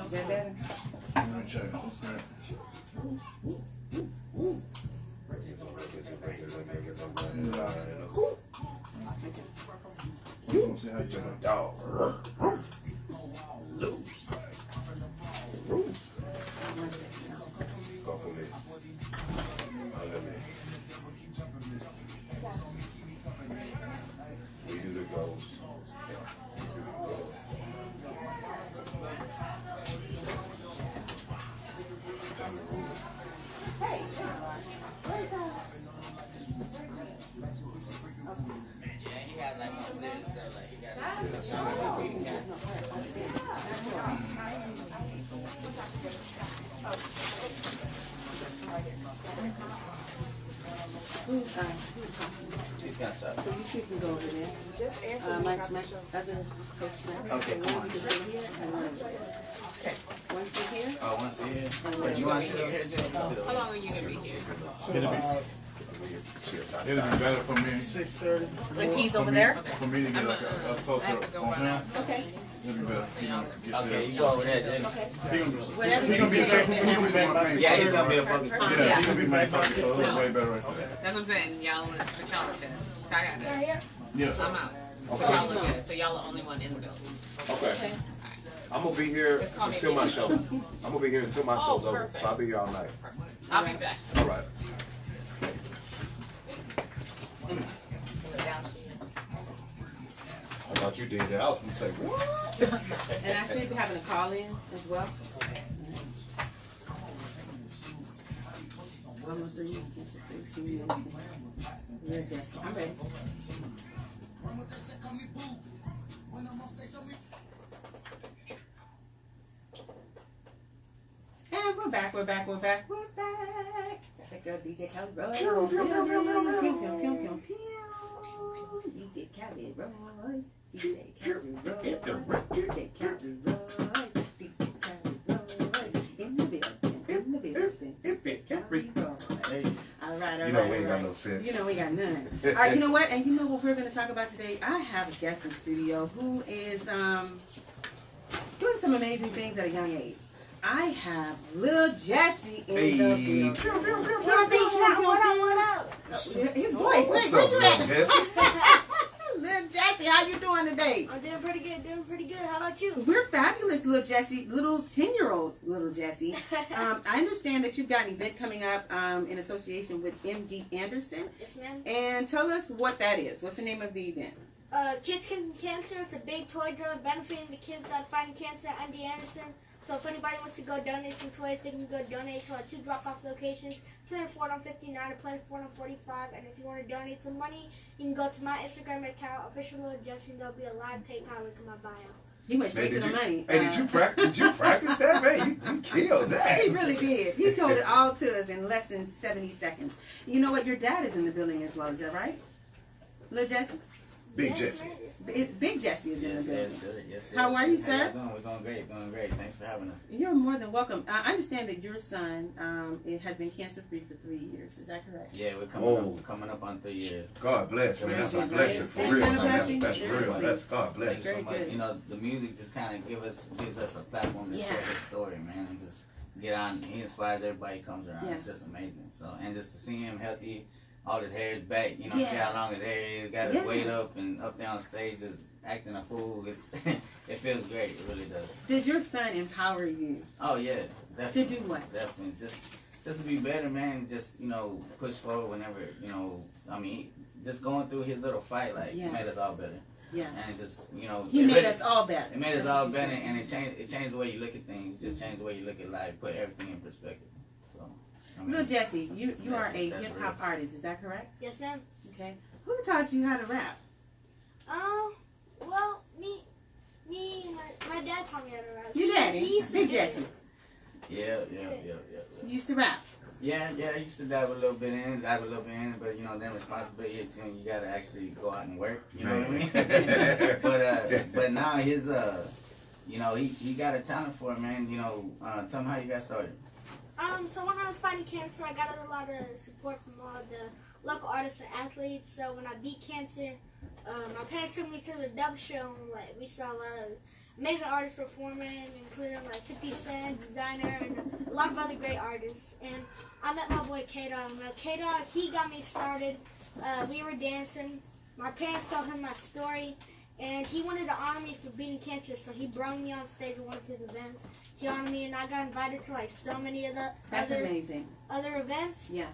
Is that better? Let me check. See how you doing. Dog. Go for me. Under me. We do the goals. Hey. He has like more serious stuff, like he got Who's talking? She's got stuff. So you two can go over there. Just answer My other person. Okay, come on. You can sit here and one over there. Okay. One sit here. Oh, one sit here. And Wait, you want to sit over here, Jessie? How long are you gonna be here? It'll be better for me. 6:30. Like he's over there? For me to get like a closer on him. Okay. It'll be better. Okay, you go over there, Jessie. Whatever He gonna be main. Yeah, he's gonna be a focus. Yeah, he gonna be main focus, so it's way better right there. That's what I'm saying. Y'all is the y'all is there. So I got that. Yeah. I'm out. So y'all look good. So y'all are the only one in the building. Okay. I'm gonna be here until my show. I'm gonna be here until my show's over. So I'll be here all night. I'll be back. All right. I thought you did that. I was gonna say what? And I should be having a call in as well. Almost 3 years, 13 years. Yeah, Jessie. I'm ready. And we're back. That's a good DJ CaliRoyce. DJ CaliRoyce. DJ CaliRoyce. In the building. All right. You know we ain't got no sense. You know we got none. All right, you know what? And you know what we're going to talk about today? I have a guest in studio who is doing some amazing things at a young age. I have Lil Jessie in the building. What up? His voice. What's Where up, you Lil at? Jesse? Lil Jessie, how you doing today? I'm doing pretty good. How about you? We're fabulous, Lil Jessie. Little 10-year-old Little Jessie. I understand that you've got an event coming up in association with MD Anderson. Yes, ma'am. And tell us what that is. What's the name of the event? Kids Can Cancer. It's a big toy drive benefiting the kids that fighting cancer at MD Anderson. So if anybody wants to go donate some toys, they can go donate to our 2 drop-off locations, Planet Ford on 59 and Planet Ford on 45. And if you want to donate some money, you can go to my Instagram account, official Little Jessie, and there'll be a live PayPal link in my bio. He went straight to the money. Hey, did you practice that, man? You killed that. He really did. He told it all to us in less than 70 seconds. You know what? Your dad is in the building as well. Is that right? Lil Jessie? Big Yes, Jessie. ma'am. Big Jessie is in the building. Yes, How are you, sir? We're doing great. Thanks for having us. You're more than welcome. I understand that your son has been cancer-free for 3 years. Is that correct? Yeah, we're coming up on 3 years. God bless, man. That's a blessing for Ain't real. that a Man. blessing? That's real. That's God bless. Thanks so Very much. good. You know, the music just kind of gives us a platform to Yeah. share his story, man, and just get on. He inspires everybody who comes around. Yeah. It's just amazing. So, and just to see him healthy, all his hair is back. You know, Yeah. see how long his hair is. Got his Yeah. weight up and up there on stage, just acting a fool. It's it feels great. It really does. Does your son empower you Oh yeah, to definitely. do what? Definitely, just to be better, man. Just push forward whenever I mean, just going through his little fight, like Yeah. it made us all better. Yeah. And just He it made really- us all better. It made us That's all what you better, said. and it changed the way you look at things. It just changed the way you look at life, put everything in perspective. So, I mean, Lil Jessie, you are a that's hip-hop artist. Is that correct? Yes, ma'am. Okay. Who taught you how to rap? Well, my dad taught me how to rap. Your daddy? He used to Big do it. Jessie. Yeah. You used to rap. Yeah, I used to dive a little bit in it, but then responsibility hits you and you gotta actually go out and work, you know what I mean? but now his he got a talent for it, man. Tell him how you got started. So when I was fighting cancer, I got a lot of support from all the local artists and athletes. So when I beat cancer, my parents took me to the dub show. And, we saw a lot of amazing artists performing, including like 50 Cent, Designer, and a lot of other great artists. And I met my boy K-Dog. Now K-Dog, he got me started. We were dancing. My parents told him my story, and he wanted to honor me for beating cancer, so he brought me on stage at one of his events. He honored me, and I got invited to like so many of the other events. Yeah.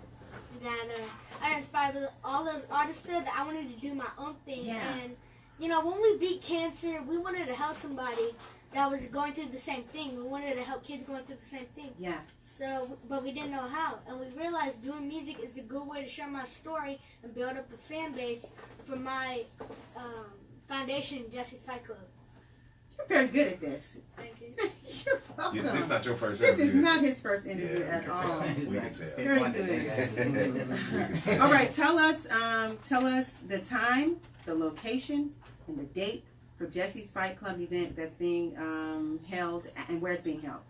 That I inspired all those artists there that I wanted to do my own thing. Yeah. And you know, when we beat cancer, we wanted to help somebody that was going through the same thing. We wanted to help kids going through the same thing. Yeah. So, but we didn't know how, and we realized doing music is a good way to share my story and build up a fan base for my foundation, Jessie's Fight Club. You're very good at this. Thank you. You're welcome. This is not your first This interview. is not his first interview at all. We can tell. Very good. All right, tell us the time, the location, and the date for Jessie's Fight Club event that's being held and where it's being held.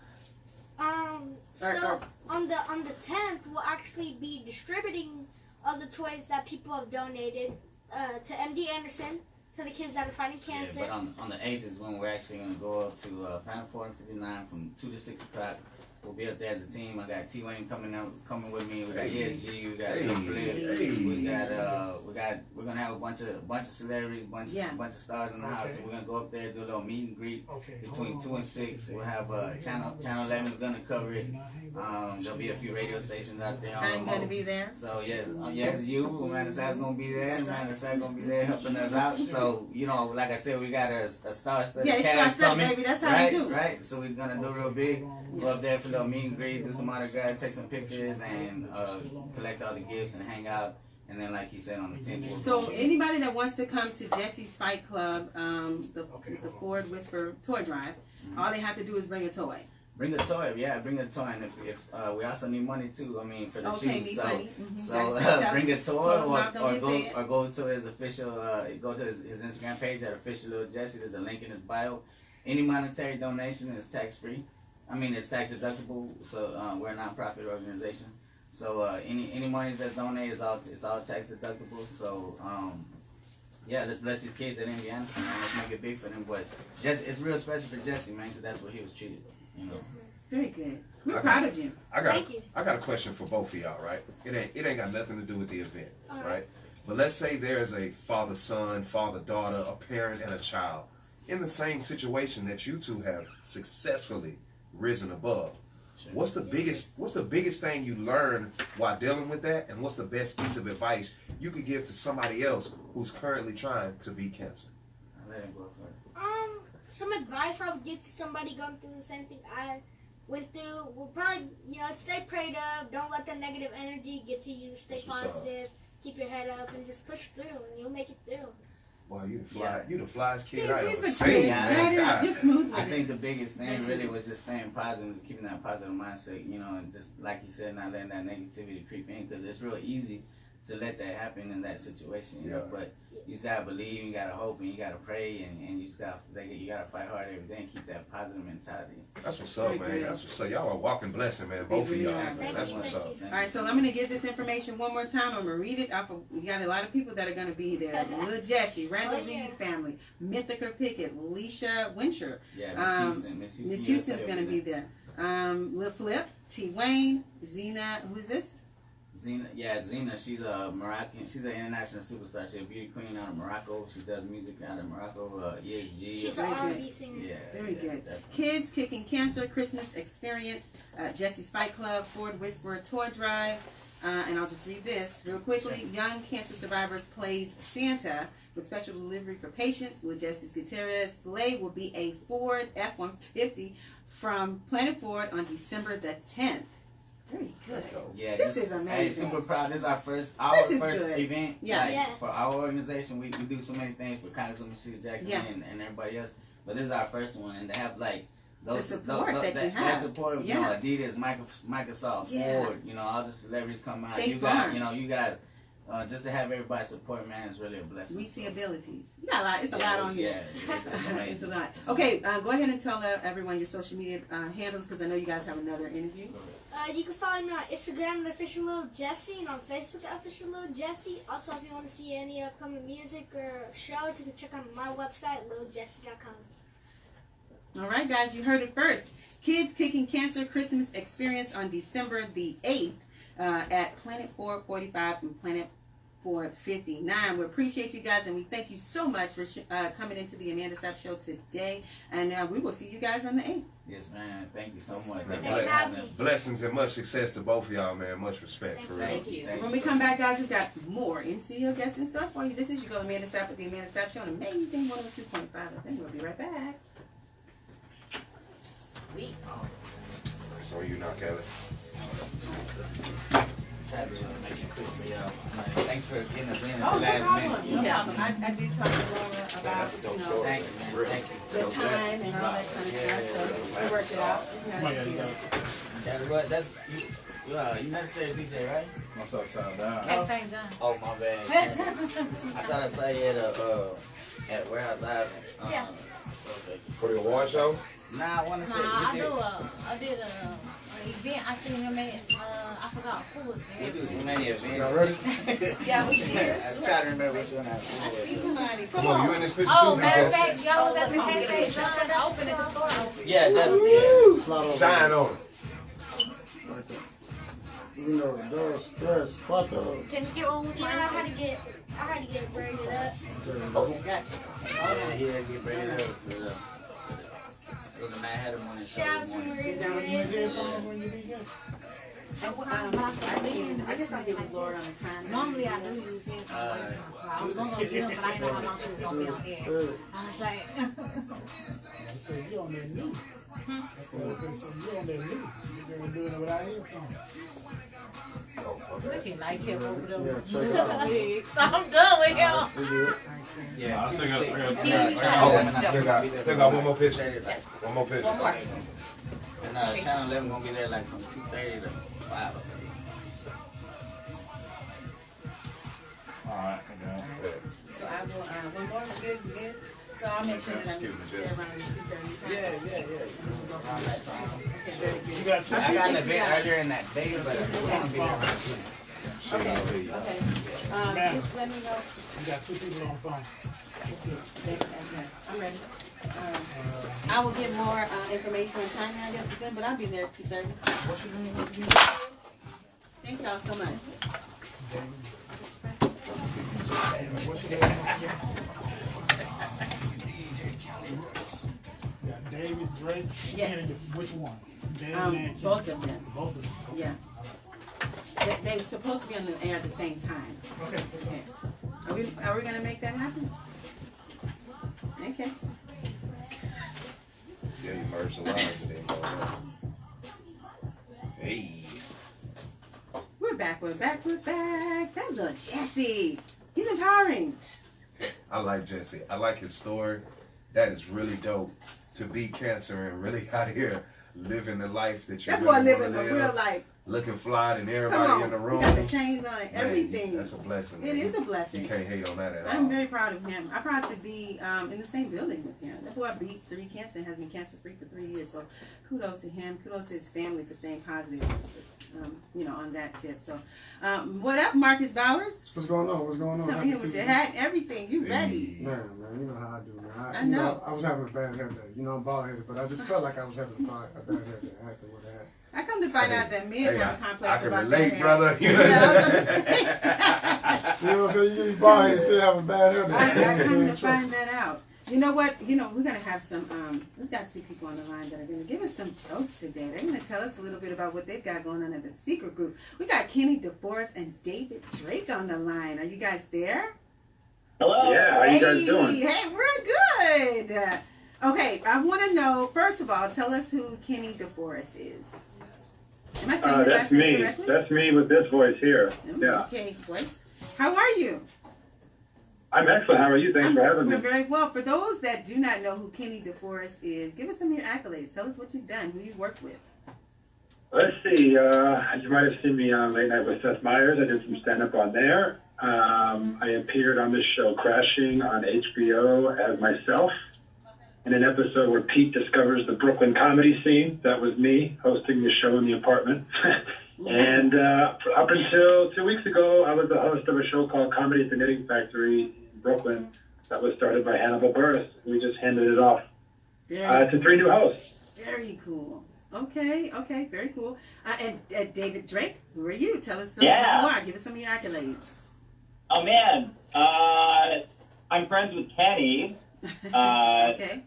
So on the 10th, we'll actually be distributing all the toys that people have donated to MD Anderson, to the kids that are fighting cancer. Yeah, but on the 8th is when we're actually going to go up to Planet 459 from 2 to 6 o'clock. We'll be up there as a team. I got T-Wayne coming with me. We got ESG. We got Flip. We're gonna have a bunch of celebrities, bunch of stars in the house. So we're gonna go up there, do a little meet and greet between 2 and 6. We'll have Channel 11 is gonna cover it. There'll be a few radio stations out there. I'm gonna be there. So yes, you, Amanda Sapp's gonna be there. Amanda Sapp gonna be there helping us out. So like I said, we got a star-studded cast coming. Baby. That's how we do. Right. So we're gonna do real big. Go up there for a little meet and greet, do some autographs, take some pictures, and collect all the gifts and hang out. And then, like he said, on the 10th. So anybody that wants to come to Jessie's Fight Club, the Ford Whisper Toy Drive, all they have to do is bring a toy. Bring a toy, bring a toy, and if we also need money too. I mean, for the shoes. So bring a toy, or go to his official, go to his Instagram page at official Little Jessie. There's a link in his bio. Any monetary donation is tax free. I mean, it's tax deductible. So we're a nonprofit organization. So any money that's donated it's all tax deductible. So let's bless these kids at MD Anderson, man. Let's make it big for them. But it's real special for Jessie, man, because that's what he was treated. Very good. We're proud of you. I got a question for both of y'all, right? It ain't got nothing to do with the event, right? But let's say there's a father-son, father-daughter, a parent, and a child in the same situation that you two have successfully risen above. Sure. What's the biggest thing you learned while dealing with that, and what's the best piece of advice you could give to somebody else who's currently trying to beat cancer? I'll let him go first. Some advice I would give to somebody going through the same thing I went through will probably, stay prayed up. Don't let the negative energy get to you. Stay positive. Keep your head up and just push through, and you'll make it through. Boy, you the flyest kid I ever seen. I think the biggest thing really was just staying positive, just keeping that positive mindset, and just like you said, not letting that negativity creep in, because it's real easy to let that happen in that situation, you know. But you just gotta believe, you gotta hope, and you gotta pray, and you just gotta fight hard every day and keep that positive mentality. That's what's up, man. That's what's up. Y'all are walking blessing, man. Both of y'all. That's what's up. All right, so I'm gonna give this information one more time. I'm gonna read it. We got a lot of people that are gonna be there. Little Jessie, Randall Reed family, Mythica Pickett, Leisha Wincher. Miss Houston's gonna be there. Lil Flip, T-Wayne, Zena. Who is this? Zena, she's a Moroccan. She's an international superstar. She's a beauty queen out of Morocco. She does music out of Morocco. ESG. She's an R&B singer. Yeah, very good. Definitely. Kids Kicking Cancer Christmas Experience, Jessie's Fight Club, Ford Whisperer Toy Drive, and I'll just read this real quickly. Young Cancer Survivors plays Santa with special delivery for patients. With Jessie's Gutierrez sleigh will be a Ford F-150 from Planet Ford on December the 10th. Very good. Yeah, this is amazing. Hey, super proud. This is our first event. For our organization, we do so many things for Congresswoman Sheila Jackson and everybody else. But this is our first one, and to have those support that support, Adidas, Microsoft, Ford, all the celebrities come out. You guys, just to have everybody support, man, is really a blessing. We see abilities. You got a lot. It's a lot on you. Yeah, it's a lot. Okay, go ahead and tell everyone your social media handles, because I know you guys have another interview. You can follow me on Instagram at Official Little Jessie, and on Facebook at Official Little Jessie. Also, if you want to see any upcoming music or shows, you can check out my website, littlejessie.com. All right, guys, you heard it first. Kids Kicking Cancer Christmas Experience on December the 8th at Planet 445 and Planet 459. We appreciate you guys, and we thank you so much for coming into the Amanda Sapp Show today. And we will see you guys on the 8th. Yes, man. Thank you so much. Thank you for having me. Blessings and much success to both of y'all, man. Much respect, for real. Thank you. When we come back, guys, we've got more in-studio guests and stuff for you. This is your girl Amanda Sapp with the Amanda Sapp Show on Amazing 102.5. I think we'll be right back. Sweet. So are you now, Kelly? Try to make it quick for y'all. Thanks for getting us in at Oh, the no last problem. minute. No problem. I did talk to Laura about, Thank you, man. Thank you. the time and all that kind of stuff, so we worked it out. It's not a big deal. That's what. That's you necessary DJ, right? What's up, Tom? Down. At St. John. Oh my bad. I thought I saw you at Warehouse Live. Yeah. Okay. For the award show? Nah, I want to say I we did an event. I seen him at, I forgot who was there. do so many events. Y'all ready? Yeah, we did. I'm trying to remember which one I was. Somebody, Come on, you in this picture Oh, too, matter of DJ. fact, y'all was at the Cafe John open at the store. Yeah, definitely. Shine on it. You know, there's spot though. Can you get one with mine? I had to get it braided up. Yeah, he had to get braided up for the Mad Hatter morning show. Shout out to Maria. I guess I'll get with Laura on the time. Normally I do use him. I was going to get him, but I didn't know how long she was going to be on air. I was like, So you on that news. So you on that news. You're doing it without him. looking like him over there. Yeah, check it out. So I'm done with him. We good. Yeah, I still got Still got one more picture. One more picture. And Channel 11 gonna be there like from 2:30 to 5. Alright, I got it. So I will, one more, good. So I'll make sure that I'm there around 2:30. Yeah. Okay, very good. You got I got an event earlier in that day, but we're gonna be there around 2. Okay. Just let me know. You got two people on the phone. I'm ready. I will get more information on time, I guess, again, but I'll be there at 2:30. Thank y'all so much. You got David, Drake, Yes. Kennedy. Which one? David and Both of them. Both of them. Yeah. They were supposed to be on the air at the same time. Okay. Okay. Are we gonna make that happen? Okay. Yeah, you merged the lines and then go around. Hey. We're back. That little Jessie. He's empowering. I like Jessie. I like his story. That is really dope. To beat cancer and really out here living the life that you That really boy living wanna the live. real life. Looking fly than Come everybody on. in the room. He got the chains on it, Man, everything. that's a blessing. It man. is a blessing. You can't hate on that at all. I'm very proud of him. I'm proud to be in the same building with him. That boy beat 3 cancer and has been cancer free for 3 years. So kudos to him. Kudos to his family for staying positive. On that tip. So, what up, Marcus Bowers? What's going on? What's going on? Come here with your hat, everything. You ready? Hey. Man, you know how I do, man. I know. I was having a bad hair day. I'm bald headed, but I just felt like I was having a bad hair day. I had to wear the hat. I come to find out that men have a complex I can about relate, that brother. hair. Yeah, I was gonna say. You know what I'm saying? You get me bald headed and still have a bad hair day. I come to find that out. You know what? We're gonna have some. We've got 2 people on the line that are gonna give us some jokes today. They're gonna tell us a little bit about what they've got going on in the secret group. We got Kenny DeForest and David Drake on the line. Are you guys there? Hello. Yeah, how you guys doing? Hey, we're good. Okay, I want to know. First of all, tell us who Kenny DeForest is. Am I saying your That's last name me. correctly? That's me with this voice here. Yeah. Okay, voice. How are you? I'm excellent. How are you? Thanks for having We're me. very well. For those that do not know who Kenny DeForest is, give us some of your accolades. Tell us what you've done, who you worked with. Let's see. You might have seen me on Late Night with Seth Meyers. I did some stand-up on there. I appeared on this show, Crashing, on HBO as myself. In an episode where Pete discovers the Brooklyn comedy scene. That was me hosting the show in the apartment. And up until 2 weeks ago, I was the host of a show called Comedy at the Knitting Factory in Brooklyn that was started by Hannibal Buress. We just handed it off to 3 new hosts. Very cool. Okay, very cool. And David Drake, who are you? Tell us some more. Give us some of your accolades. Oh, man. I'm friends with Kenny. Okay.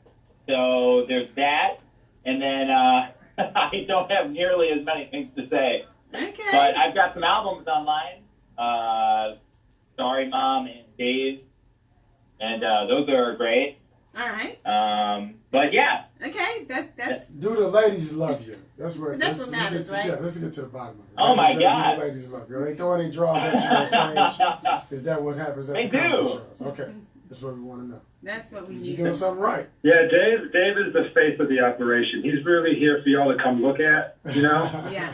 So there's that. And then I don't have nearly as many things to say. Okay. But I've got some albums online. Sorry, Mom and Dave. And those are great. All right. But yeah. Okay, that's. Do the ladies love you? That's what matters, right? Yeah, let's get to the bottom of it. Oh my God. Do the ladies love you? They throw any draws at you on stage. Is that what happens at They the comedy do. shows? Okay, that's what we want to know. That's what we You're need. doing something right. Yeah, Dave is the face of the operation. He's really here for y'all to come look at, you know? Yeah.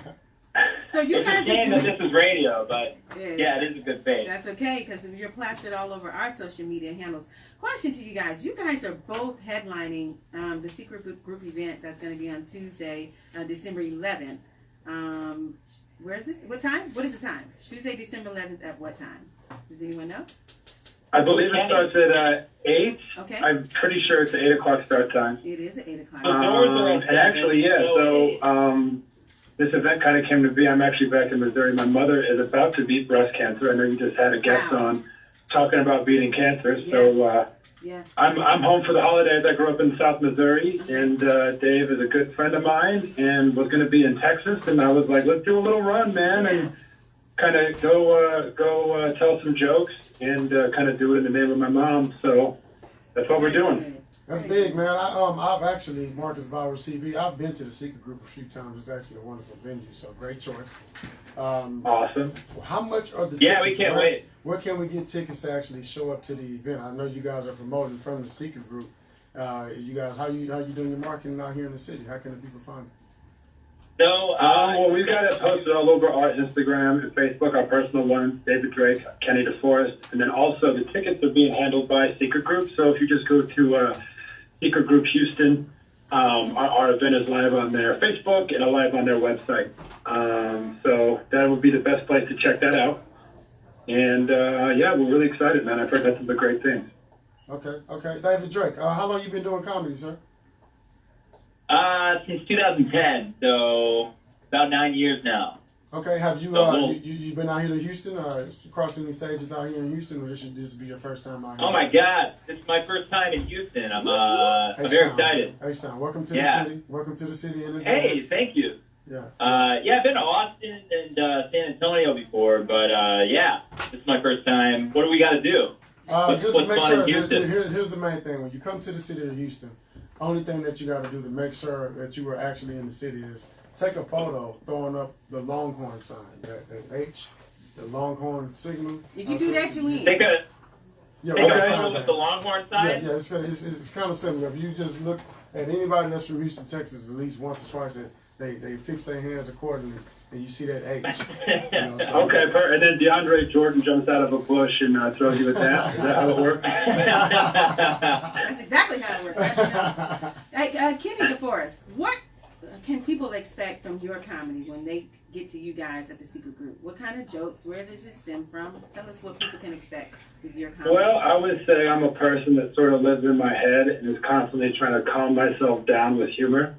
So you It's a guys are shame doing. that this is radio, but Yeah. yeah, it is a good face. That's okay, because you're plastered all over our social media handles. Question to you guys. You guys are both headlining the Secret Group event that's going to be on Tuesday, December 11th. Where is this? What time? What is the time? Tuesday, December 11th at what time? Does anyone know? I believe it starts at 8. Okay. I'm pretty sure it's an 8 o'clock start time. It is at 8 o'clock. And actually, yeah, so this event kind of came to be. I'm actually back in Missouri. My mother is about to beat breast cancer. I know you just had a guest on talking about beating cancer. So Yeah. I'm home for the holidays. I grew up in South Missouri, and Dave is a good friend of mine and was going to be in Texas. And I was like, let's do a little run, man, and kind of go tell some jokes and kind of do it in the name of my mom. So that's what we're doing. That's big, man. I've actually, Marcus Bauer CV, I've been to the Secret Group a few times. It's actually a wonderful venue, so great choice. Awesome. How much are the tickets? Yeah, we can't wait. Where can we get tickets to actually show up to the event? I know you guys are promoting from the Secret Group. You guys, how you doing your marketing out here in the city? How can the people find it? So, well, we've got it posted all over our Instagram and Facebook, our personal ones, David Drake, Kenny DeForest, and then also the tickets are being handled by Secret Group. So if you just go to Secret Group Houston, our event is live on their Facebook and live on their website. So that would be the best place to check that out. And yeah, we're really excited, man. I've heard that's some great things. Okay. David Drake, how long you been doing comedy, sir? Since 2010, so about 9 years now. Okay, have you you been out here to Houston or crossing any stages out here in Houston, or this be your first time out here? Oh my God, this is my first time in Houston. I'm very excited. Hey, son, welcome to the city. Welcome to the city. Hey, thank you. Yeah. Yeah, I've been to Austin and San Antonio before, but yeah, this is my first time. What do we got to do? Just to make fun sure. in Houston? Here's the main thing: when you come to the city of Houston, only thing that you got to do to make sure that you are actually in the city is take a photo throwing up the Longhorn sign, that H, the Longhorn signal. If you do that, you win. Take a what photo with the Longhorn sign? Yeah, it's kind of similar. If you just look at anybody that's from Houston, Texas, at least once or twice, they fix their hands accordingly, and you see that H. Okay, and then DeAndre Jordan jumps out of a bush and throws you with that. Is that how it works? That's exactly how it works. Hey, Kenny DeForest, what can people expect from your comedy when they get to you guys at the Secret Group? What kind of jokes? Where does it stem from? Tell us what people can expect with your comedy. Well, I would say I'm a person that sort of lives in my head and is constantly trying to calm myself down with humor.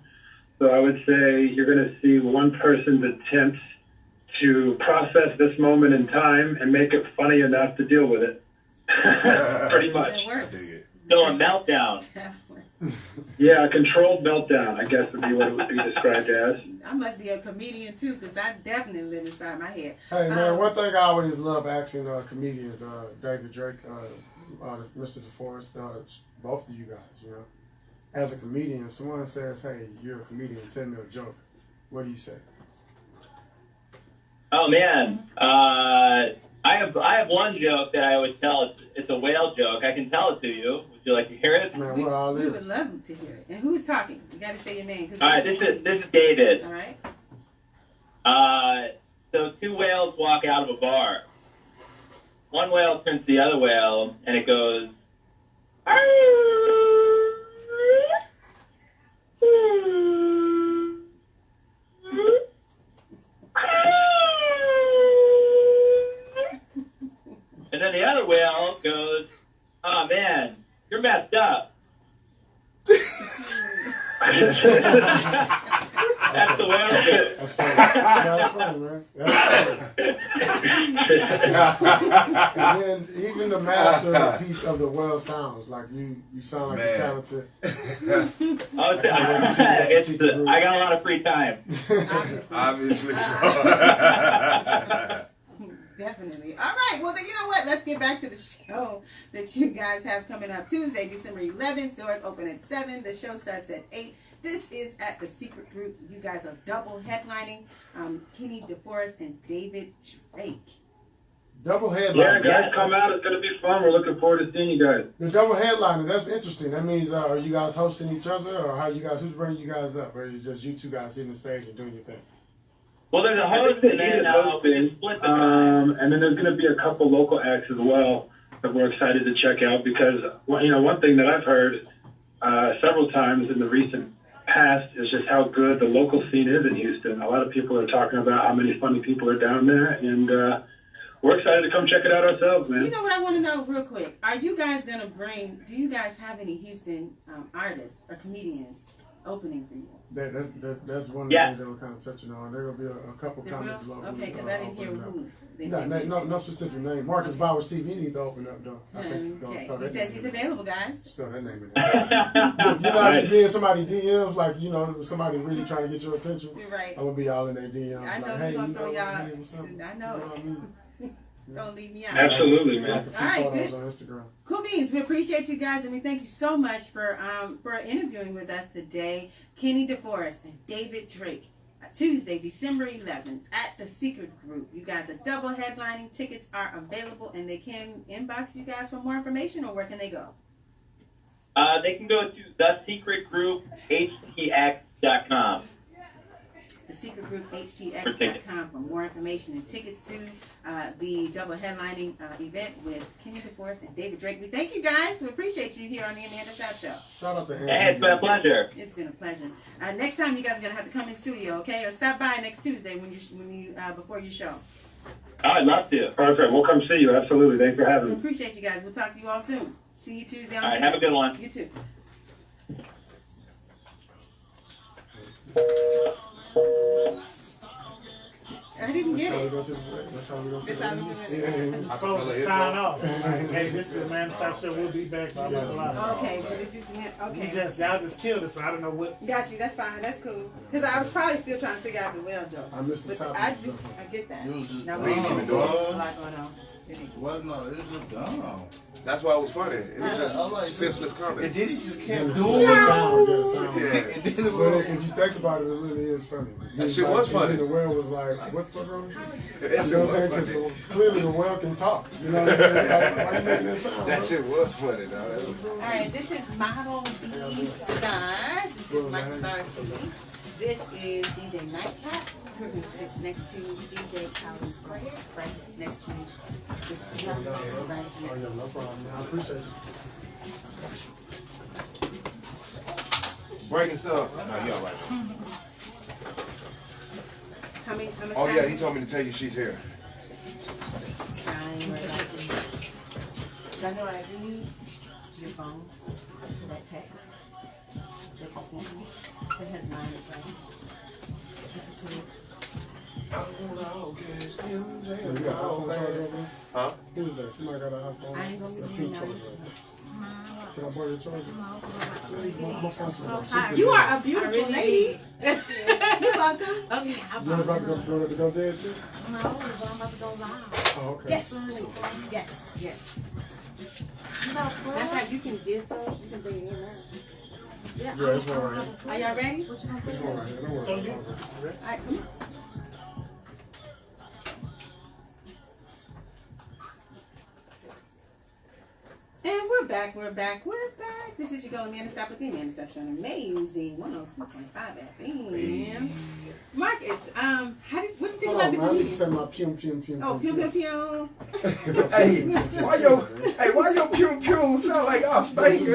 So I would say you're going to see one person's attempt to process this moment in time and make it funny enough to deal with it. Pretty much. It works. So a meltdown. Yeah, a controlled meltdown, I guess would be what it would be described as. I must be a comedian too, because I definitely live inside my head. Hey man, one thing I always love asking comedians, David Drake, Mr. DeForest, both of you guys, you know, as a comedian, someone says, "Hey, you're a comedian, tell me a joke." What do you say? Oh man, I have one joke that I always tell. It's a whale joke. I can tell it to you. Would you like to hear it? Man, We would love to hear it. And who's talking? You got to say your name. All right, this is David. All right. So two whales walk out of a bar. One whale turns to the other whale, and it goes. And then the other whale goes, "Oh man, you're messed up." That's the whale shit. That's funny. That's funny, man. That's funny. And then even the masterpiece of the whale sounds like you sound like a talented. I got a lot of free time. Obviously so. Definitely. All right. Well, then you know what? Let's get back to the show that you guys have coming up Tuesday, December 11th. Doors open at 7. The show starts at 8. This is at the Secret Group. You guys are double headlining. Kenny DeForest and David Drake. Double headlining. Yeah, guys, come out. It's going to be fun. We're looking forward to seeing you guys. The double headlining, that's interesting. That means, are you guys hosting each other, or how you guys? Who's bringing you guys up, or is it just you two guys sitting on the stage and doing your thing? Well, there's a host and then hosting, split the time. and then there's going to be a couple local acts as well that we're excited to check out because one thing that I've heard several times in the recent past is just how good the local scene is in Houston. A lot of people are talking about how many funny people are down there, and we're excited to come check it out ourselves, man. You know what I want to know real quick? Are you guys going to do you guys have any Houston artists or comedians opening for you? That's one of the things that we're kind of touching on. There will be a couple comics locally. Okay, because I didn't hear who. No specific name. Marcus Bowers TV needs to open up, though. I think, okay. He says he's available, guys. Just throw that name in there. You know, like being somebody DMs, like, you know, somebody really trying to get your attention. You're right. I'm going to be all in their DMs. I know like, he's hey, going to throw y'all. Hey, what's up? I know. You know what I mean? Don't leave me out. Absolutely, man. Like a few All right, photos good. on Instagram. Cool beans. We appreciate you guys, and we thank you so much for interviewing with us today. Kenny DeForest and David Drake, Tuesday, December 11th at the Secret Group. You guys are double headlining. Tickets are available, and they can inbox you guys for more information, or where can they go? They can go to thesecretgrouphtx.com. thesecretgrouphtx.com for more information and tickets to the double headlining event with Kenny DeForest and David Drake. We thank you guys. We appreciate you here on the Amanda Sapp Show. Shout out to Andy. Hey, it's been a pleasure. It's been a pleasure. Next time you guys are gonna have to come in studio, okay? Or stop by next Tuesday when you before your show. I'd love to. Perfect. We'll come see you. Absolutely. Thanks for having We me. appreciate you guys. We'll talk to you all soon. See you Tuesday on All right, have a good one. You too. I didn't get it. That's how we go to That's how we do it. I'm supposed to sign off. Hey, this is the Amanda Sapp Show. We'll be back. Blah, blah, blah. Okay, but it just went, okay. Y'all just killed it, so I don't know what. Got you. That's fine. That's cool. Because I was probably still trying to figure out the whale joke. I missed the But topic. I get that. It was just Now, dumb, wait a minute. dog. There's a lot going on. What? No, it was just dumb. That's why it was funny. It was just I like senseless comedy. And then he just can't Yeah, do the it. sound. Yeah. And then if you think about it, it really is funny. That shit was funny. The whale was like, what the fuck wrong with you? That You shit know what was I'm saying? funny. Because clearly the whale can talk. You know what I'm saying? Like, why you making that sound? That shit was funny, dog. All right, this is Model BeeStarr. This is Michael Starr's TV. This is DJ Nightcap. Sits next to DJ CaliRoyce, right next to this young man right Oh, here. yeah, no problem. I appreciate you. Breaking stuff. No, you all right. How many Oh, yeah, he times? told me to tell you she's here. Fine, right about you. I know what I do need? Your phone. That text. That you sent me. It has mine, it's right. You got an iPhone charger over there? Huh? Who is that? Somebody got an iPhone. I ain't gonna be A doing pink that. charger. Can I borrow your charger? My phone's so You are a beautiful lady. You're welcome. Okay, You about to go dead too? No, but I'm about to go live. Oh, okay. Yes, please. Yes, yes. You got a Matter of plug? fact, you can give those. You can bring it in now. Yeah, Yeah, it's one right here. Are y'all ready? What you gonna It's put one in? right here. Don't worry. So you- All right, come on. And we're back. This is your girl Amanda Sapp with the Amanda Sapp Show on Amazing 102.5 FM. Marcus, what do you think Hold about on, the man. I need to comedian? say my pum pum pum. Oh, pew pew pew. Why your pew pew sound like us? Thank you.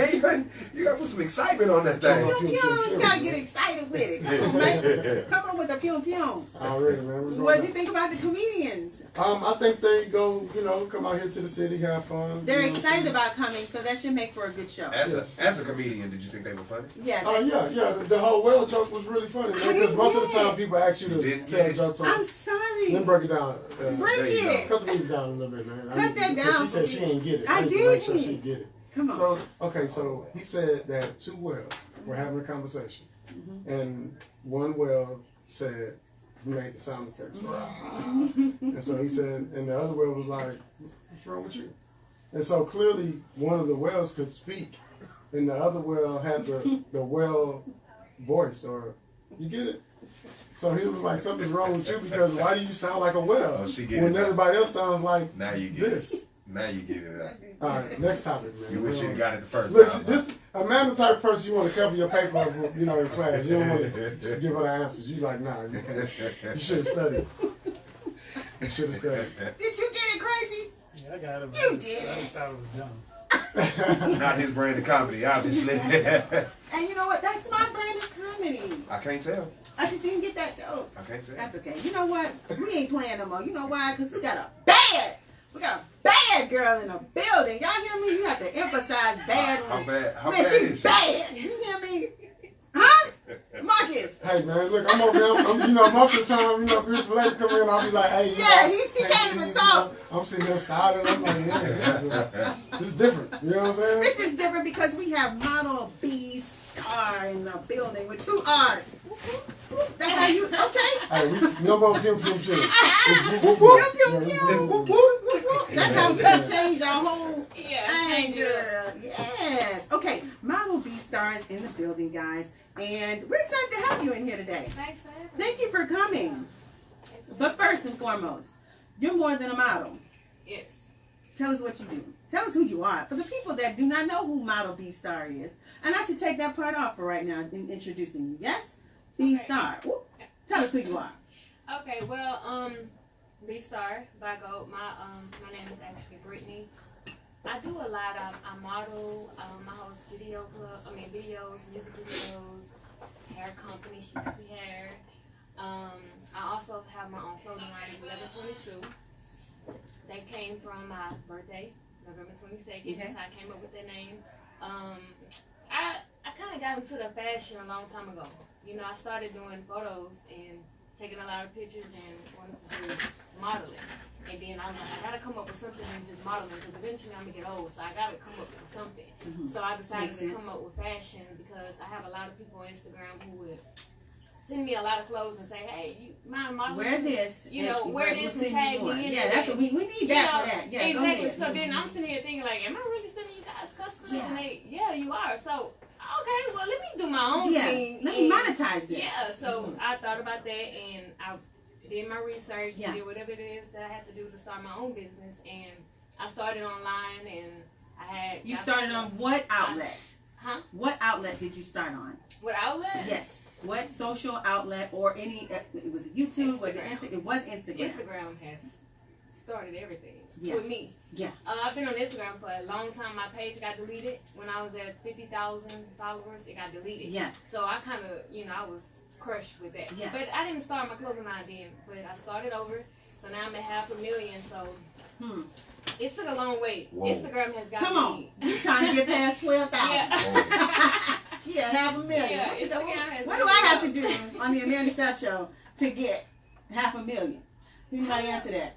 You gotta put some excitement on that thing. Pew pew. You gotta get excited with it. Come on, man. Come on with the pew pew. Already, man. What do you think about the comedians? I think they go, come out here to the city, have fun. They're excited about coming, so that should make for a good show. As a comedian, did you think they were funny? Yeah. Yeah. The whole whale joke was really funny, man. Because most of the time people ask you to tell jokes. I'm sorry. Then break it down. Break it. Cut the music down a little bit, man. Cut that down. She said she ain't get it. I need to did. make sure she get it. Come on. So he said that two whales were having a conversation, and one whale said, he made the sound effects. And so he said, and the other whale was like, what's wrong with you? And so clearly one of the whales could speak, and the other whale had the whale voice, or you get it? So he was like, something's wrong with you because why do you sound like a whale when everybody else sounds like now you get this? It. Now you get it out. All right, next topic, man. You wish you got it the first Look, time. I'm the type of person you want to cover your paper up, in class. You don't want to give her the answers. You like, nah, you should have studied. You should have studied. Did you get it, Crazy? Yeah, I got it. You did. I just thought it was dumb. Not his brand of comedy, obviously. And you know what? That's my brand of comedy. I can't tell. I just didn't get that joke. I can't tell. That's okay. You know what? We ain't playing no more. You know why? Because we got a bad girl in the building. Y'all hear me? You have to emphasize bad. How bad? How Man, bad she's is she? bad. You hear me? Huh? Marcus. Hey man, look, I'm over here. Most of the time, beautiful lady come in, I'll be like, hey, he can't even talk. I'm sitting here silent. I'm like, yeah, this is different. You know what I'm saying? This is different because we have model BeeStarr in the building with 2 R's. That's how you, okay? Hey, no more pew pew pew. That's how we can change our whole change anger. Yes. Okay, model BeeStarr is in the building, guys. And we're excited to have you in here today. Thanks for having me. Thank you for coming. But first and foremost, you're more than a model. Yes. Tell us what you do. Tell us who you are. For the people that do not know who model BeeStarr is, and I should take that part off for right now in introducing you. Yes? BeeStarr. Okay. Tell us who you are. Okay, well, BeeStarr by Gold. My name is actually Brittany. I do a lot. I model. I host videos, music videos, hair company, She Hair. I also have my own clothing line, 1122. That came from my birthday, November 22nd. That's how I came up with that name. I kind of got into the fashion a long time ago. I started doing photos and taking a lot of pictures and wanted to do modeling. And then I was like, I gotta come up with something than just modeling because eventually I'm gonna get old, so I gotta come up with something. So I decided to come up with fashion because I have a lot of people on Instagram who would send me a lot of clothes and say, hey, you mind modeling? Wear this. Wear this and tag me in it. Yeah, that's what we need that for that. Yeah, exactly. So then I'm sitting here thinking like, am I really sending you guys customers? Yeah. And you are. So okay, well let me do my own thing. Let me monetize this. Yeah, so I thought about that and I did my research, did whatever it is that I had to do to start my own business, and I started online and I had... You started on what outlet? What outlet did you start on? What outlet? Yes. What social outlet or any... It was YouTube? Was it Instagram? It was Instagram. Instagram has started everything with me. Yeah. I've been on Instagram for a long time. My page got deleted. When I was at 50,000 followers, it got deleted. Yeah. So I kind of, I was crushed with that. Yeah. But I didn't start my clothing line then. But I started over. So now I'm at 500,000. So it took a long wait. Whoa. Instagram has got Come on. You trying to get past 12,000. Yeah, 500,000. Yeah, what do I have to do on the Amanda Sapp Show to get 500,000? Anybody answer that?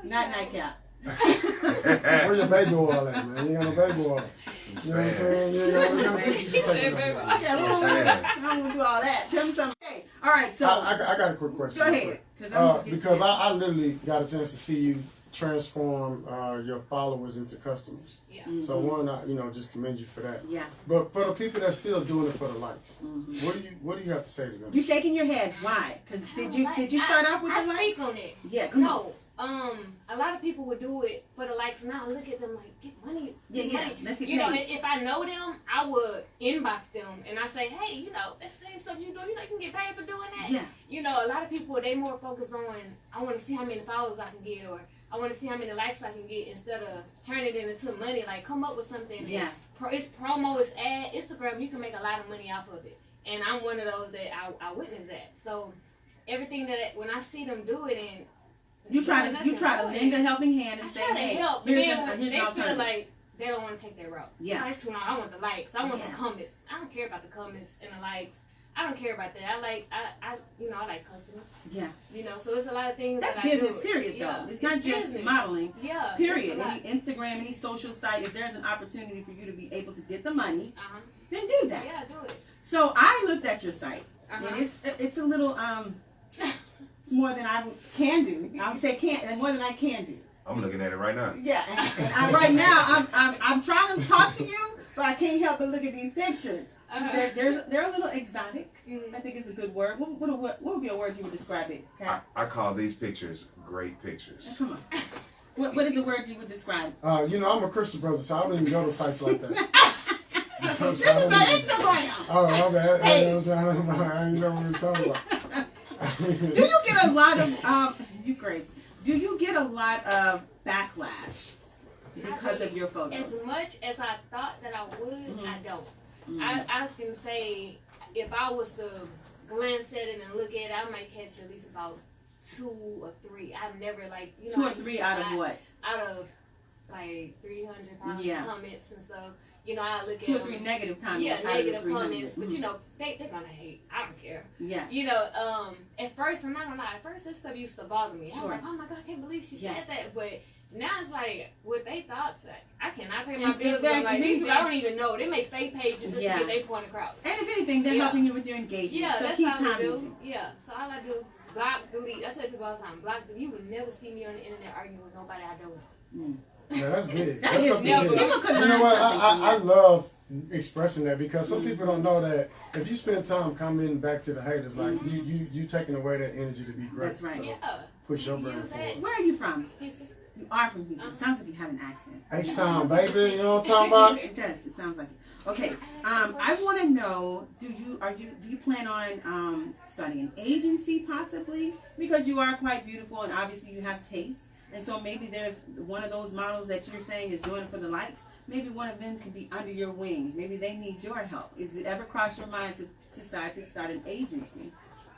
Not nightcap. Where your baby oil at, man? You ain't got no baby oil. You know what I'm saying? You ain't got no pictures you taking. I don't want to do all that. Tell me something. Hey, all right, so. I got a quick question. Go ahead. Because I literally got a chance to see you transform your followers into customers. Yeah. So one, just commend you for that. Yeah. But for the people that's still doing it for the likes, what do you have to say to them? You shaking your head. Why? Because did you start off with the likes? I speak on it. Yeah. Come on. A lot of people would do it for the likes. Now look at them like, get money. Yeah. Let's get paid. If I know them, I would inbox them and I say, hey, that same stuff you do, you can get paid for doing that. Yeah. A lot of people, they more focused on, I want to see how many followers I can get, or I want to see how many likes I can get, instead of turning it into money. Like, come up with something. Yeah. It's promo, it's ad. Instagram, you can make a lot of money off of it. And I'm one of those that I witnessed that. So everything when I see them do it, and You try to lend a helping hand and I say, try to hey, help, but here's then an when they feel alternative. like they don't want to take that route. Yeah. Oh, it's too long. I want the likes. I want Yeah. the comments. I don't care about the comments and the likes. I don't care about that. I like customers. Yeah. You know, so it's a lot of things. That's that business, I do. period, Yeah, though. It's not just business. modeling. Yeah. Period. it's a lot. Any Instagram, any social site, if there's an opportunity for you to be able to get the money, Uh-huh. then do that. Yeah, do it. So I looked at your site, Uh-huh. and it's a little it's more than I can do. I would say and more than I can do. I'm looking at it right now. Yeah, and right now I'm trying to talk to you, but I can't help but look at these pictures. Uh-huh. They're a little exotic. Mhm. I think it's a good word. What would be a word you would describe it? Okay? I call these pictures great pictures. Come on. What is the word you would describe? You know, I'm a Christian brother, so I don't even go to sites like that. This is an Instagram. Oh, okay. Hey. I didn't know what we were talking about. Do you get a lot of you crazy? Do you get a lot of backlash because of your photos? As much as I thought that I would, Mhm. I don't. Mhm. I can say if I was to glance at it and look at it, I might catch at least about 2 or 3. I've never 2 or 3 out of what? Out of like 300 Yeah. comments and stuff. You know, I look at 2 or 3 negative comments. Yeah, out of the negative 300. comments, but you Mhm. know, they're gonna hate. I don't care. Yeah. You know, at first, I'm not gonna lie, at first this stuff used to bother me. I'm Sure. like, oh my God, I can't believe she Yeah. said that. But now it's like, what they thought, I cannot pay my And bills. exactly, Like, these people, I exactly. don't even know. They make fake pages just Yeah. to get their point across. And if anything, they're Yeah. helping you with your engagement. Yeah, so that's keep all I commenting. do. Yeah, so all I do, block, delete. I tell people all the time, block, delete. You will never see me on the internet arguing with nobody I don't know. Mm. Yeah, that's big. That That's is something never- big. People could You learn know what? something from I that. love expressing that because some people don't know that if you spend time commenting back to the haters, like you taking away that energy to be great. That's right. So Yeah. push your You brand use forward. that. Where are you from? Houston. You are from Houston. Sounds like you have an accent. H-Town, baby. You know what I'm talking about? It does. It sounds like it. Okay. I want to know. Do you plan on starting an agency possibly? Because you are quite beautiful and obviously you have taste. And so maybe there's one of those models that you're saying is doing it for the likes. Maybe one of them could be under your wing. Maybe they need your help. Is it ever crossed your mind to decide to start an agency?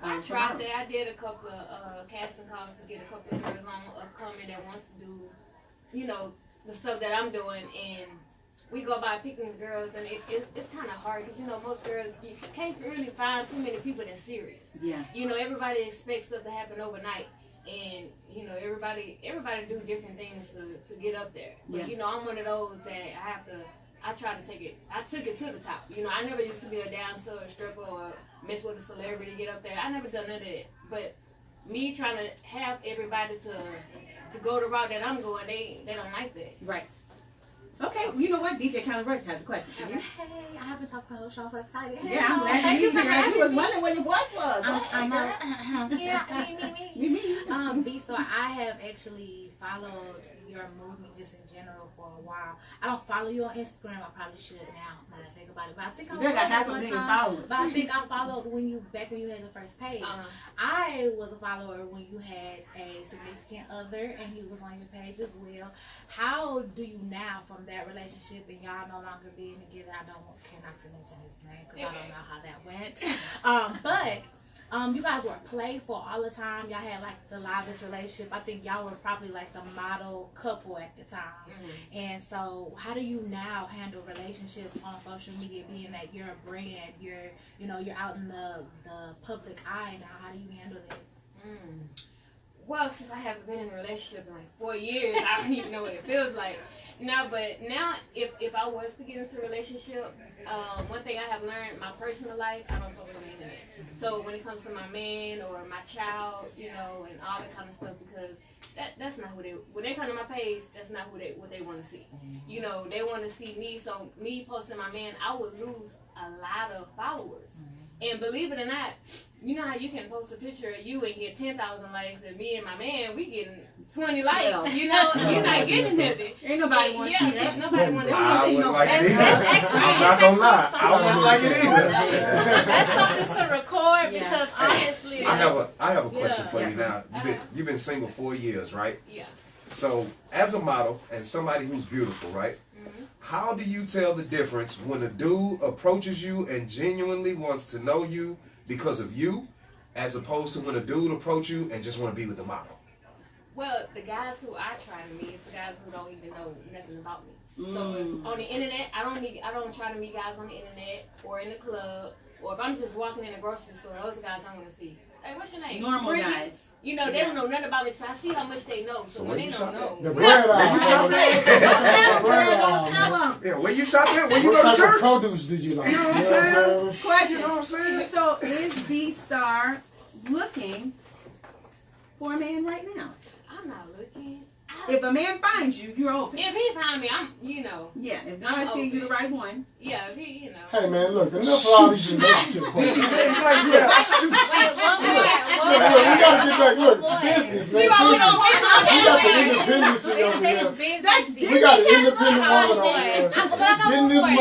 I for tried models? that. I did a couple of casting calls to get a couple of girls on upcoming that wants to do, you know, the stuff that I'm doing. And we go by picking the girls, and it's kind of hard because, you know, most girls, you can't really find too many people that's serious. Yeah. You know, everybody expects stuff to happen overnight. And, you know, everybody do different things to get up there. But, Yeah. you know, I'm one of those that I took it to the top. You know, I never used to be a dancer or stripper or mess with a celebrity to get up there. I never done none of that. But me trying to have everybody to go the route that I'm going, they don't like that. Right. Okay. Well, you know what? DJ CaliRoyce has a question for you. Hey, I haven't talked to the whole show. I'm so excited. Yeah, I'm glad Thank you you for here. having You was me. wondering where your voice was. I'm Okay, me. me. BeeStarr, I have actually followed your movement just in general for a while. I don't follow you on Instagram. I probably should now that I think about it. But I think I Girl got was half at a one million time. followers. But I think I followed when you had your first page. I was a follower when you had a significant other and he was on your page as well. How do you now from that relationship and y'all no longer being together? I cannot to mention his name because I don't know how that went. But you guys were playful all the time. Y'all had like the livest relationship. I think y'all were probably like the model couple at the time. And so how do you now handle relationships on social media, being that you're a brand, you're out in the public eye now? How do you handle it? Well, since I haven't been in a relationship in like 4 years, I don't even know what it feels like. Now, if I was to get into a relationship, one thing I have learned, my personal life, I don't post on the internet. So when it comes to my man or my child, you know, and all that kind of stuff, because that's not when they come to my page, that's not what they want to see. You know, they want to see me. So me posting my man, I would lose a lot of followers. And believe it or not, you know how you can post a picture of you and get 10,000 likes, and me and my man, we getting 20 likes. You know, you're not getting nothing. Ain't nobody want to see that. Nobody want to see I that. wouldn't like it either. That's I'm not gonna lie. I wouldn't like it either. That's something to record because honestly, I have a question for Yeah. you now. You've been single 4 years, right? Yeah. So as a model and somebody who's beautiful, right? How do you tell the difference when a dude approaches you and genuinely wants to know you because of you, as opposed to when a dude approaches you and just want to be with the model? Well, the guys who I try to meet is the guys who don't even know nothing about me. So on the internet, I don't try to meet guys on the internet or in the club, or if I'm just walking in a grocery store, those are the guys I want to see. Hey, what's your name? Normal Brittany? guys. You know, they don't know nothing about me, so I see how much they know. So when they don't know, The bread aisle. Don't tell them. Yeah, where you shop at? Where you What go to type of church? produce do you like? You know what I'm saying? Question. You know what I'm saying? So is BeeStarr looking for a man right now? I'm not looking. If a man finds you, you're open. If he find me, I'm, you know. Yeah, if God see you the right one. Yeah, if he, you know. Hey man, look, enough of all these relationship questions. Wait, Look, we gotta get back. Look, business, man. Business. We got the independence over here. We got the independent woman over here. Getting this money.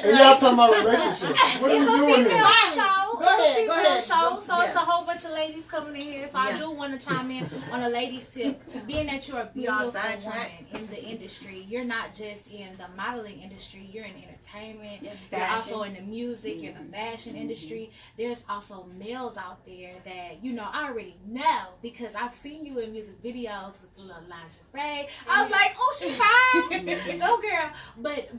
And y'all talking about relationships. What are we It's a doing female here? show. Go ahead, It's go a ahead. female show, so Yeah. it's a whole bunch of ladies coming in here. So I Yeah. do want to chime in on a ladies' tip. Being that you're a beautiful sidetracked. woman in the industry, you're not just in the modeling industry. You're in entertainment. You're fashion. also in the music. You're in the fashion industry. There's also males out there that I already know because I've seen you in music videos with the little lingerie. I was like, oh, she fine, go girl. But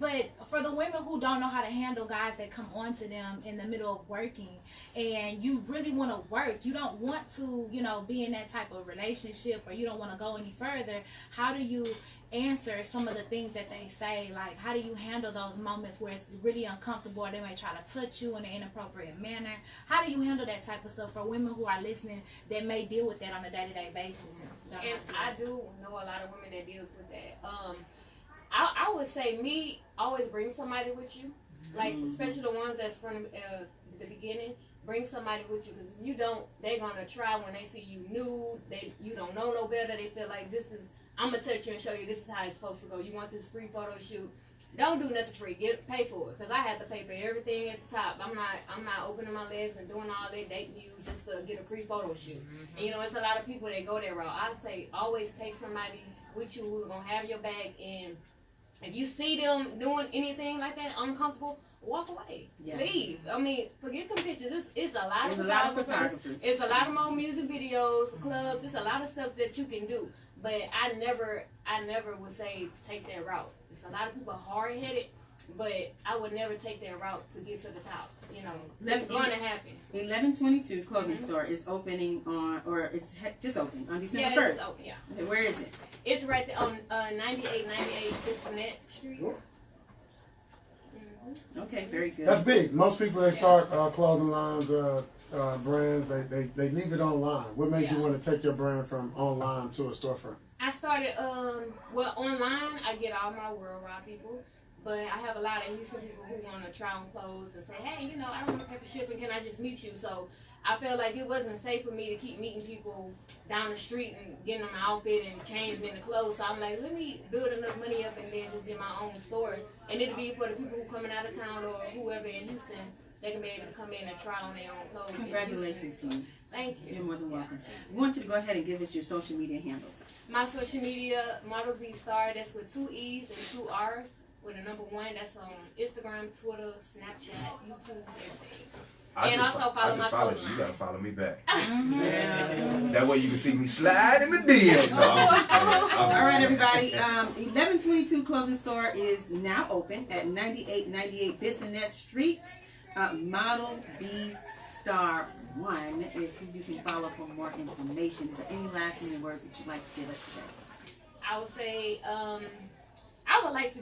for the women who don't know how to handle guys that come on to them in the middle of working, and you really want to work, you don't want to, be in that type of relationship, or you don't want to go any further. How do you answer some of the things that they say? Like, how do you handle those moments where it's really uncomfortable, or they may try to touch you in an inappropriate manner? How do you handle that type of stuff for women who are listening that may deal with that on a day-to-day basis? And I do know a lot of women that deals with that. I would say me, always bring somebody with you, like especially the ones that's from the beginning. Bring somebody with you, because if you don't, they're gonna try when they see you nude. You don't know no better. They feel like I'm gonna touch you and show you this is how it's supposed to go. You want this free photo shoot? Don't do nothing free. Pay for it, because I have to pay for everything at the top. I'm not opening my legs and doing all that, dating you just to get a free photo shoot. And it's a lot of people that go that route. I say always take somebody with you who's gonna have your back, and if you see them doing anything like that uncomfortable, walk away. Yeah. Leave. I mean, forget them pictures. It's a lot of photographers. It's a lot of more music videos, clubs. It's a lot of stuff that you can do. But I never would say take that route. It's a lot of people hard-headed, but I would never take that route to get to the top. It's going to happen. 1122 clothing store is opening it's just opening on December 1st. It's open, yeah. Okay, where is it? It's right there on 9898 Cristina Street. Okay, very good. That's big. Most people, they start clothing lines, brands, they leave it online. What made you want to take your brand from online to a storefront? I started, online, I get all my worldwide people. But I have a lot of Houston people who want to try on clothes and say, hey, I don't want to pay for shipping. Can I just meet you? So I felt like it wasn't safe for me to keep meeting people down the street and getting them an outfit and changing into clothes. So I'm like, let me build enough money up and then just get my own store. And it'll be for the people who coming out of town or whoever in Houston. They can be able to come in and try on their own clothes. Congratulations, team. Thank you. You're more than welcome. We want you to go ahead and give us your social media handles. My social media, Model BeeStarr, that's with 2 E's and 2 R's. With a number 1, that's on Instagram, Twitter, Snapchat, YouTube, everything. And also follow my phone line. You gotta follow me back. That way you can see me slide in the DM. No, all right, everybody. 1122 clothing store is now open at 9898 Bissonnette Street. Model BeeStarr 1 is who you can follow for more information. Is there any last minute words that you'd like to give us today? I would say, I would like to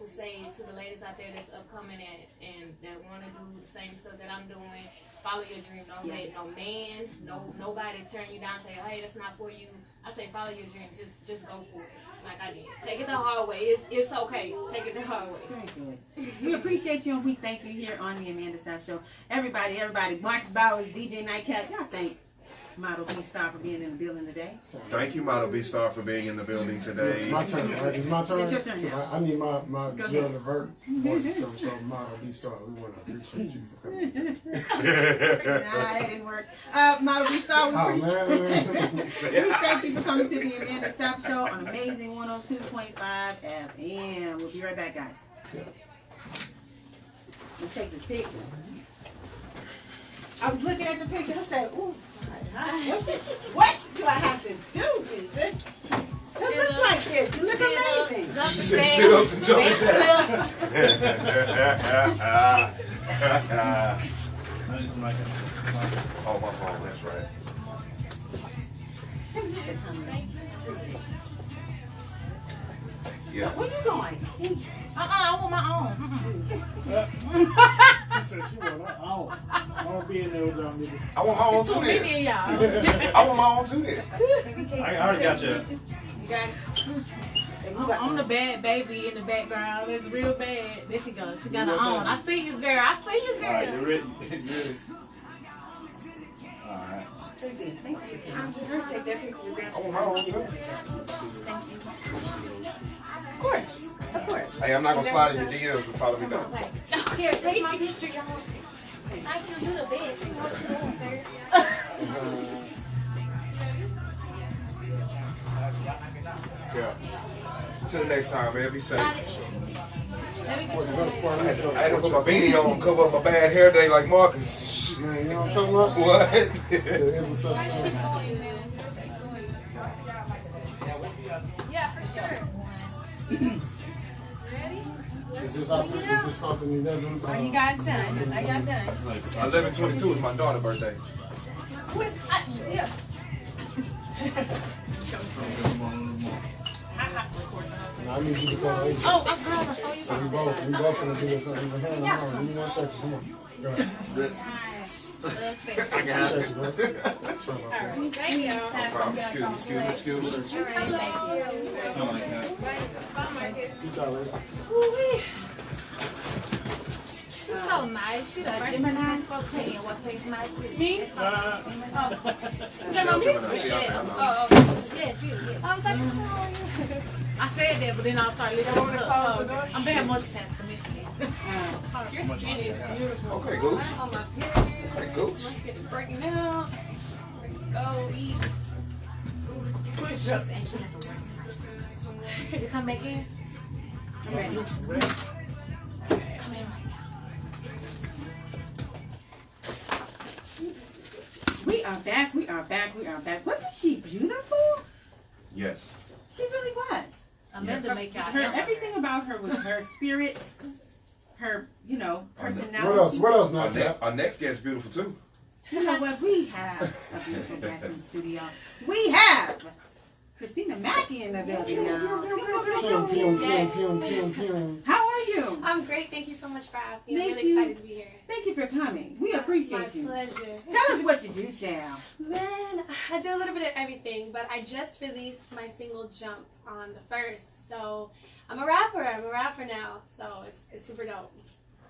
say to the ladies out there that's upcoming and that want to do the same stuff that I'm doing, follow your dream. Don't let no man, nobody turn you down and say, hey, that's not for you. I say follow your dream. Just go for it, like I did. Take it the hard way. It's okay. Take it the hard way. Very good. We appreciate you and we thank you here on the Amanda Sapp Show. Everybody, Marcus Bowers, DJ Nightcap, y'all thank Model BeeStarr for being in the building today. Thank you, Model BeeStarr, for being in the building today. My turn, right? It's my turn. It's your turn now. I need my Jill Levert voice or something. So Model BeeStarr, we want to appreciate you for coming. Nah, that didn't work. Model BeeStarr, we appreciate we thank you for coming to the Amanda Sapp Show on Amazing 102.5 FM. We'll be right back, guys. Yeah. Let's take this picture. I was looking at the picture. I said, ooh, what do I have to do to said bed, sit ups and jumping bed jacks. Oh, my phone, that's right. Yes. Where you going? I want my own. She said she want her own. I want to be in there with y'all niggas. I want my own too Too then. many of y'all. I want my own too then. I already got you. You got it? I'm the bad baby in the background. It's real bad. There she goes. She got her own. I see you, girl. I see you, girl. Alright, you ready? You ready? Alright. Thank you. Take that picture with that. I want my own too. Of course. Of course. Hey, I'm not gonna slide in your DMs and follow me back. Here, take my picture, y'all. Thank you. You the best. You know what you're doing, sir. Yeah. Till the next time, man. Be safe. Boy, I had to put my beanie on, cover up my bad hair day like Marcus. you know what I'm talking about? What? There is a such thing. Yeah, for sure. Ready? Is this something you never done? Are you guys done? Are y'all done? 11/22 is my daughter's birthday. Yeah. I need you to go to H. Oh, I'm gonna show you. So we both gonna do this something. Hang on, give me 1 second. Come on. Go ahead. I got Appreciate you, bro. Sorry about that. Thank you. No problem. Excuse me. Peace out, lady. She's so nice. She the Gemini spoke to in what takes nice with Me? Is that Michelle my Gemini, me? Michelle Michelle. Gemini. Oh, yes, you. Yes. I was like, I said that, but then I started listening up. I'm very multitasking. your skin is beautiful. Okay, Gooch. Oh my goodness. Hey, Gooch. My skin is breaking down. Go eat. Push-ups and she had to work tonight. You come back in? I'm ready. Come in right now. We are back. Wasn't she beautiful? Yes. She really was. Amanda make y'all Her, answer. everything about her was her spirit, her, personality. What else, Our, Nightcap? our next guest beautiful too. You know what? We have a beautiful guest in the studio. We have Cristina Mackey in the building now. Pew, pew, pew, pew, pew, pew. How are you? I'm great. Thank you so much for asking. I'm Thank really you. excited to be here. Thank you for coming. We appreciate you. My pleasure. Tell us what you do, child. Man, I do a little bit of everything, but I just released my single Jump on the 1st. So I'm a rapper. I'm a rapper now. So it's super dope.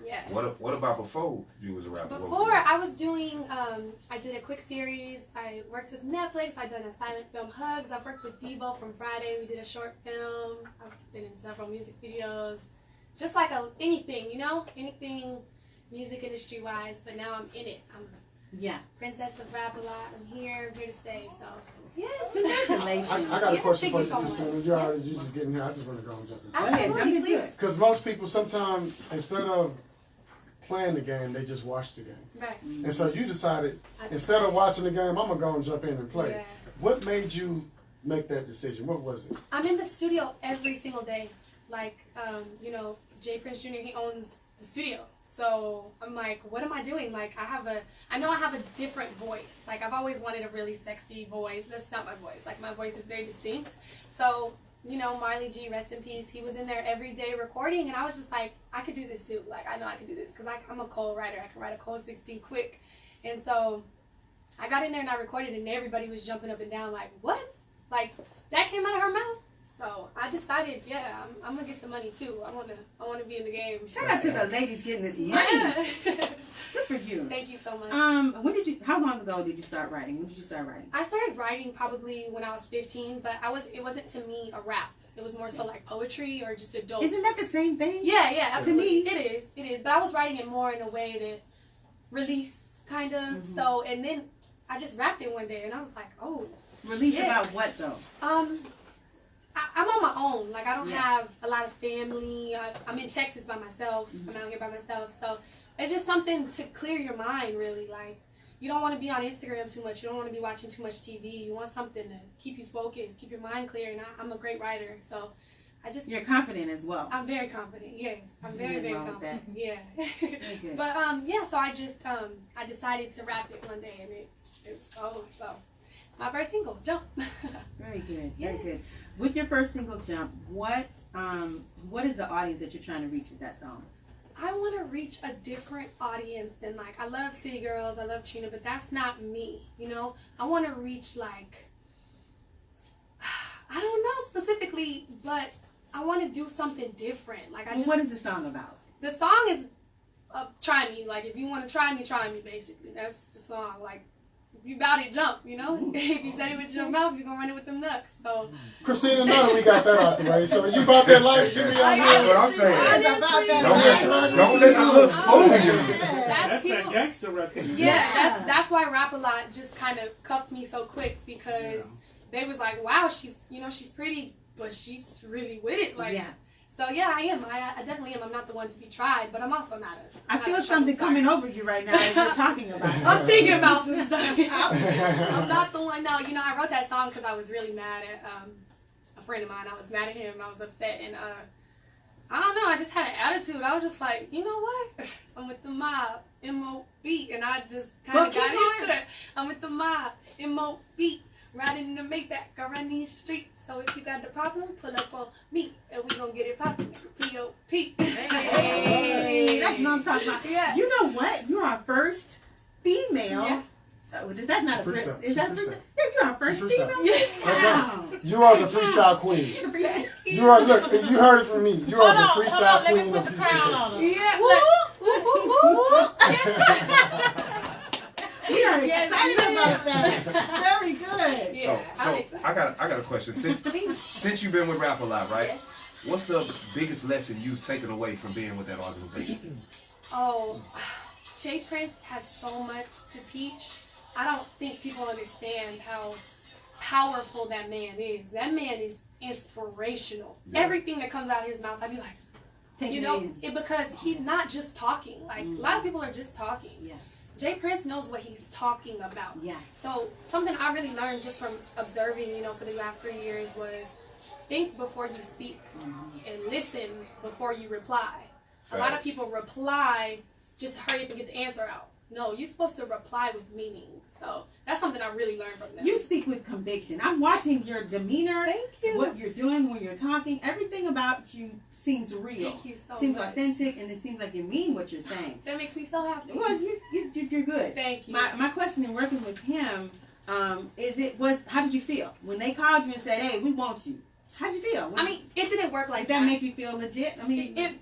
Yeah. What about before you was a rapper? What Before was it? I was doing, I did a quick series. I worked with Netflix. I've done a silent film, Hugs. I've worked with Debo from Friday. We did a short film. I've been in several music videos. Just like anything, anything music industry wise. But now I'm in it. I'm princess of rap a lot. I'm here to stay. So yeah. Congratulations. I got a question for you, thank you so Christina. You just getting here. I just want to go and jump in. Go ahead, jump into it. Because most people sometimes, instead of playing the game, they just watch the game. Right. And so you decided, instead of watching the game, I'm going to go and jump in and play. Yeah. What made you make that decision? What was it? I'm in the studio every single day. Like, Jay Prince Jr., he owns the studio. So I'm like, what am I doing? Like, I know I have a different voice. Like, I've always wanted a really sexy voice. That's not my voice. Like, my voice is very distinct. So, Marley G, rest in peace, he was in there every day recording, and I was just like, I could do this too. Like, I know I can do this, because I'm a cold writer. I can write a cold 16 quick. And so I got in there and I recorded, and everybody was jumping up and down like, what? Like, that came out of her mouth? So I decided, I'm gonna get some money too. I wanna be in the game. Shout out to the ladies getting this money. Good for you. Thank you so much. How long ago did you start writing? When did you start writing? I started writing probably when I was 15, but it wasn't to me a rap. It was more so like poetry or just adult. Isn't that the same thing? Yeah, absolutely. To me. It is. But I was writing it more in a way to release, kind of. Mm-hmm. So, and then I just rapped it one day, and I was like, oh. Release about what though? I'm on my own. Like, I don't have a lot of family. I'm in Texas by myself. Mm-hmm. I'm out here by myself. So it's just something to clear your mind, really. Like, you don't want to be on Instagram too much. You don't want to be watching too much TV. You want something to keep you focused, keep your mind clear. And I'm a great writer. So You're confident as well. I'm very confident. Yes, I'm very confident. Yeah. Very But yeah. So I just I decided to rap it one day, and it's so it's my first single, Jump. Very good. Very good. With your first single, Jump, what is the audience that you're trying to reach with that song? I want to reach a different audience than like I love City Girls, I love Chino, but that's not me. You know, I want to reach like I don't know specifically, but I want to do something different. Like What is the song about? The song is try me. Like if you want to try me, basically. That's the song. Like if you about it, jump, you know? If you say it with your mouth, you're going to run it with them nuts. So Cristina, now we got that out the way. So you about that life? Give me on That's what I'm saying. Don't let the looks fool you. That's that gangster record. Yeah, that's why Rap A Lot just kind of cuffed me so quick because they was like, wow, she's pretty, but she's really with it. Like, so yeah, I am. I definitely am. I'm not the one to be tried, but I'm also not a. I feel something coming over you right now as you're talking about it. I'm thinking about some stuff. I'm not the one. No, you know, I wrote that song because I was really mad at a friend of mine. I was mad at him. I was upset, and I don't know. I just had an attitude. I was just like, you know what? I'm with the mob, M.O.B. And I just kind of got into it. I'm with the mob, M.O.B. Riding in the Maybach, I run these streets. So if you got the problem, pull up on me, and we gonna get it poppin'. P.O.P. Hey, that's what I'm talking about. Yeah. You know what? You're our first female. Yeah. That's not a first. Is that first? Yeah, you're our first female. Okay. You are the freestyle queen. You are. Look, you heard it from me. You are the freestyle queen of Houston. Yeah. We are excited about that. Very good. So I got a question. Since you've been with Rap A Lot, right? Yes. What's the biggest lesson you've taken away from being with that organization? Oh, J Prince has so much to teach. I don't think people understand how powerful that man is. That man is inspirational. Yeah. Everything that comes out of his mouth, I'd be like, you know, because he's not just talking. Like a lot of people are just talking. Yeah. J Prince knows what he's talking about. Yeah. So something I really learned just from observing, you know, for the last 3 years was think before you speak and listen before you reply. Facts. A lot of people reply just to hurry up and get the answer out. No, you're supposed to reply with meaning. So that's something I really learned from them. You speak with conviction. I'm watching your demeanor. Thank you. What you're doing when you're talking. Everything about you seems real. Thank you so seems much. Authentic, and it seems like you mean what you're saying. That makes me so happy. Well, you're good. Thank you. My question in working with him how did you feel when they called you and said, "Hey, we want you"? How did you feel? I mean, it didn't work like that. Did that make you feel legit? I mean,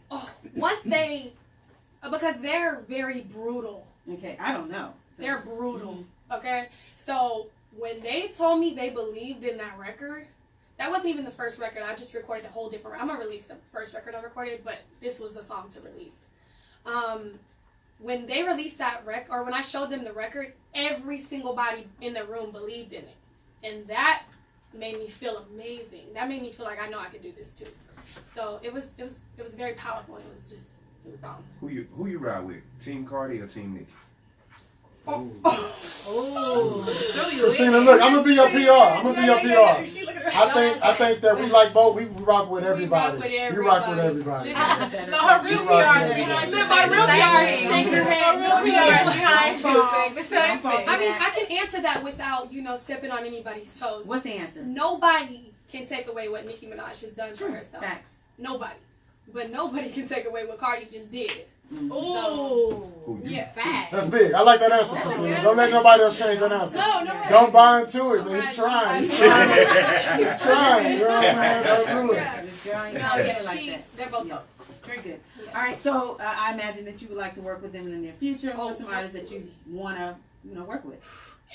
once they, because they're very brutal. Okay, I don't know. So. They're brutal. Okay, so when they told me they believed in that record, that wasn't even the first record. I just recorded a whole different. I'm gonna release the first record I recorded, but this was the song to release. When they released that record, or when I showed them the record, every single body in the room believed in it, and that made me feel amazing. That made me feel like I know I could do this too. So it was very powerful. And it was bomb. Who you ride with? Team Cardi or Team Nicki? Cristina, look, I'm gonna be your PR. I think that we like both. We rock with everybody. You rock with everybody. No, her real PR is behind you. My real PR is shaking her head. Her real PR is behind you saying the same thing. I mean, I can answer that without, stepping on anybody's toes. What's the answer? Nobody can take away what Nicki Minaj has done for herself. Facts. Nobody. But nobody can take away what Cardi just did. Oh, yeah, facts. That's big. I like that answer, Cristina. Don't let nobody else change that answer. No. Don't buy into it, man. He's trying. He's trying. You know what I'm saying? They're both dope. Very good. Yeah. All right, so I imagine that you would like to work with them in the near future. Who are some artists that you want to, work with?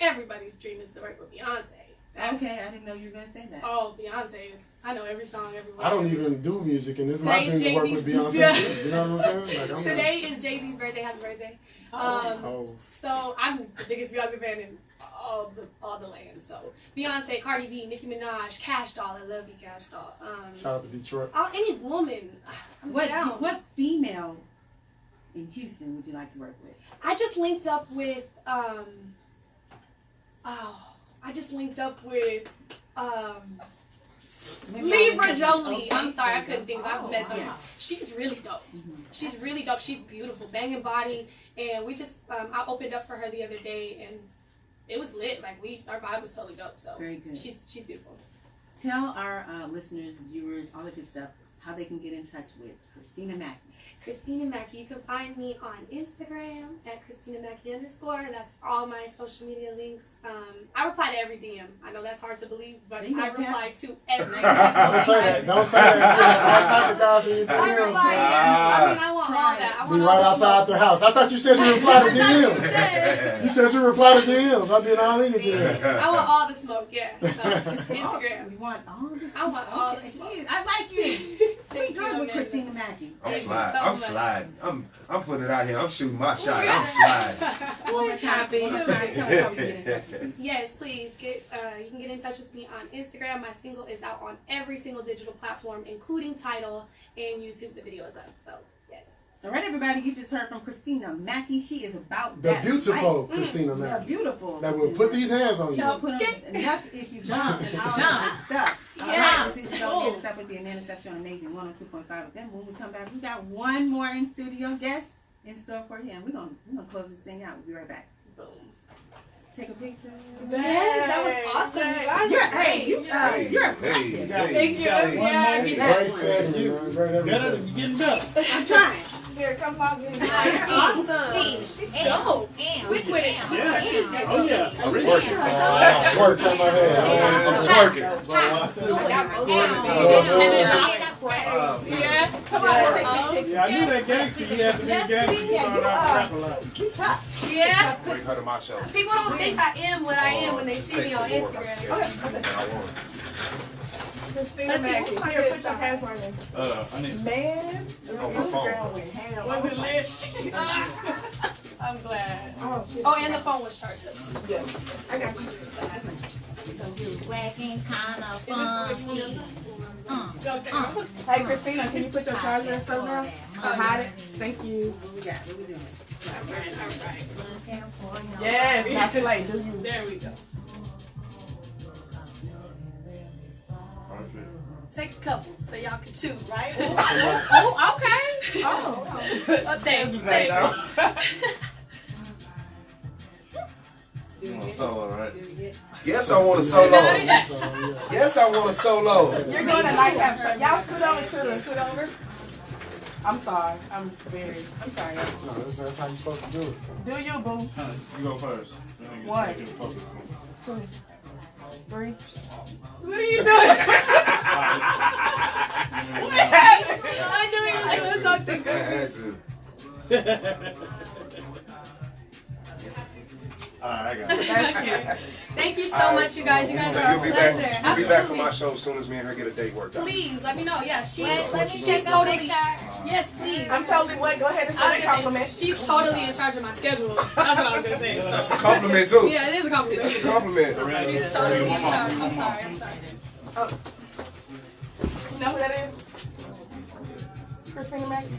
Everybody's dream is to work with Beyonce. Okay, I didn't know you were going to say that. Oh, Beyonce is. I know every song, everywhere. I don't even do music, and it's my dream to work with Beyonce too. You know what I'm saying? Like, today is Jay-Z's birthday. Happy birthday. So I'm the biggest Beyonce fan in all the land. So Beyonce, Cardi B, Nicki Minaj, Cash Doll. I love you, Cash Doll. Shout out to Detroit. Any woman. What female in Houston would you like to work with? I just linked up with Libra Jolie. I'm sorry, I couldn't think of it. She's really dope. She's really dope. She's beautiful, banging body, and we just I opened up for her the other day, and it was lit. Like our vibe was totally dope. So very good. She's beautiful. Tell our listeners, viewers, all the good stuff, how they can get in touch with Cristina Mackey. Cristina Mackey. You can find me on Instagram at Cristina Mackey _. That's all my social media links. I reply to every DM. I know that's hard to believe, but I reply to every DM. Don't say that. I reply. I want all that. Be right outside the house. I thought you said you reply to DMs. You said you reply to DMs. I'll be all in your DMs. I want all the smoke, yeah. So, Instagram. You want all the smoke? I want all the smoke. I like you. We good with Cristina Mackey. I'm sliding. I'm putting it out here. I'm shooting my shot. I'm sliding. One more time. Tell us how we can get in touch with you. Yes, please. You can get in touch with me on Instagram. My single is out on every single digital platform, including Tidal and YouTube. The video is up. So, yes. All right, everybody. You just heard from Cristina Mackey. She is about the that beautiful life. Cristina Mackey. The beautiful. That will put these hands on you. Put on nothing if you jump and all that good stuff. Yeah. This is Don't Get Us Up with the Amanda Sapp Show on Amazing 102.5 of them. When we come back, we got one more in studio guest in store for you, and we're gonna close this thing out. We'll be right back. Boom. Take a picture. Yes, that was awesome. You guys you're impressive. Thank you. Great setting, great everything. You're getting better. I'm trying. Here, come log in. Awesome. She's dope. Quick with it. Oh, yeah. Twerk on my head. I'm twerking. Yeah. Come on. Yeah, I knew that gangster. He has to be a gangster. You started out rap a lot. Yeah. Bring her to my show. People don't think I am what I am when they see me on Instagram. Cristina Mackey. Here, put your password in. I need Man, on my phone. Was it lit? I'm glad. Oh, and the phone was charged up. Yes. I got you. Whacking kind of funky. Hey, Cristina, can you put your charger and stuff down? Or hide it? Thank you. What we got? What we doing? All right. Yes, not too late. Do you? There we go. Take a couple so y'all can choose, right? Oh, okay. Oh, thank you. You want a solo, right? Yes, I want a solo. Yes, I want a solo. You're going to nightcap. Y'all scoot over to the scoot over. I'm sorry. I'm sorry. No, that's how you're supposed to do it. Do you, boo? You go first. 1, 2, 3. What are you doing? I knew you were doing something good. I had to. Alright, I got it. Thank you. Thank you so much, you guys. You guys So are you'll a be pleasure. back. You'll be back for my show as soon as me and her get a date worked out. Please let me know. Yeah, she's She's totally. Yes, please. I'm totally what? Go ahead and say that compliment. She's totally in charge of my schedule. That's what I was gonna say. So. That's a compliment too. Yeah, it is a compliment. It's a compliment. She's totally in charge. I'm sorry. Oh. You know who that is? Cristina Mackey.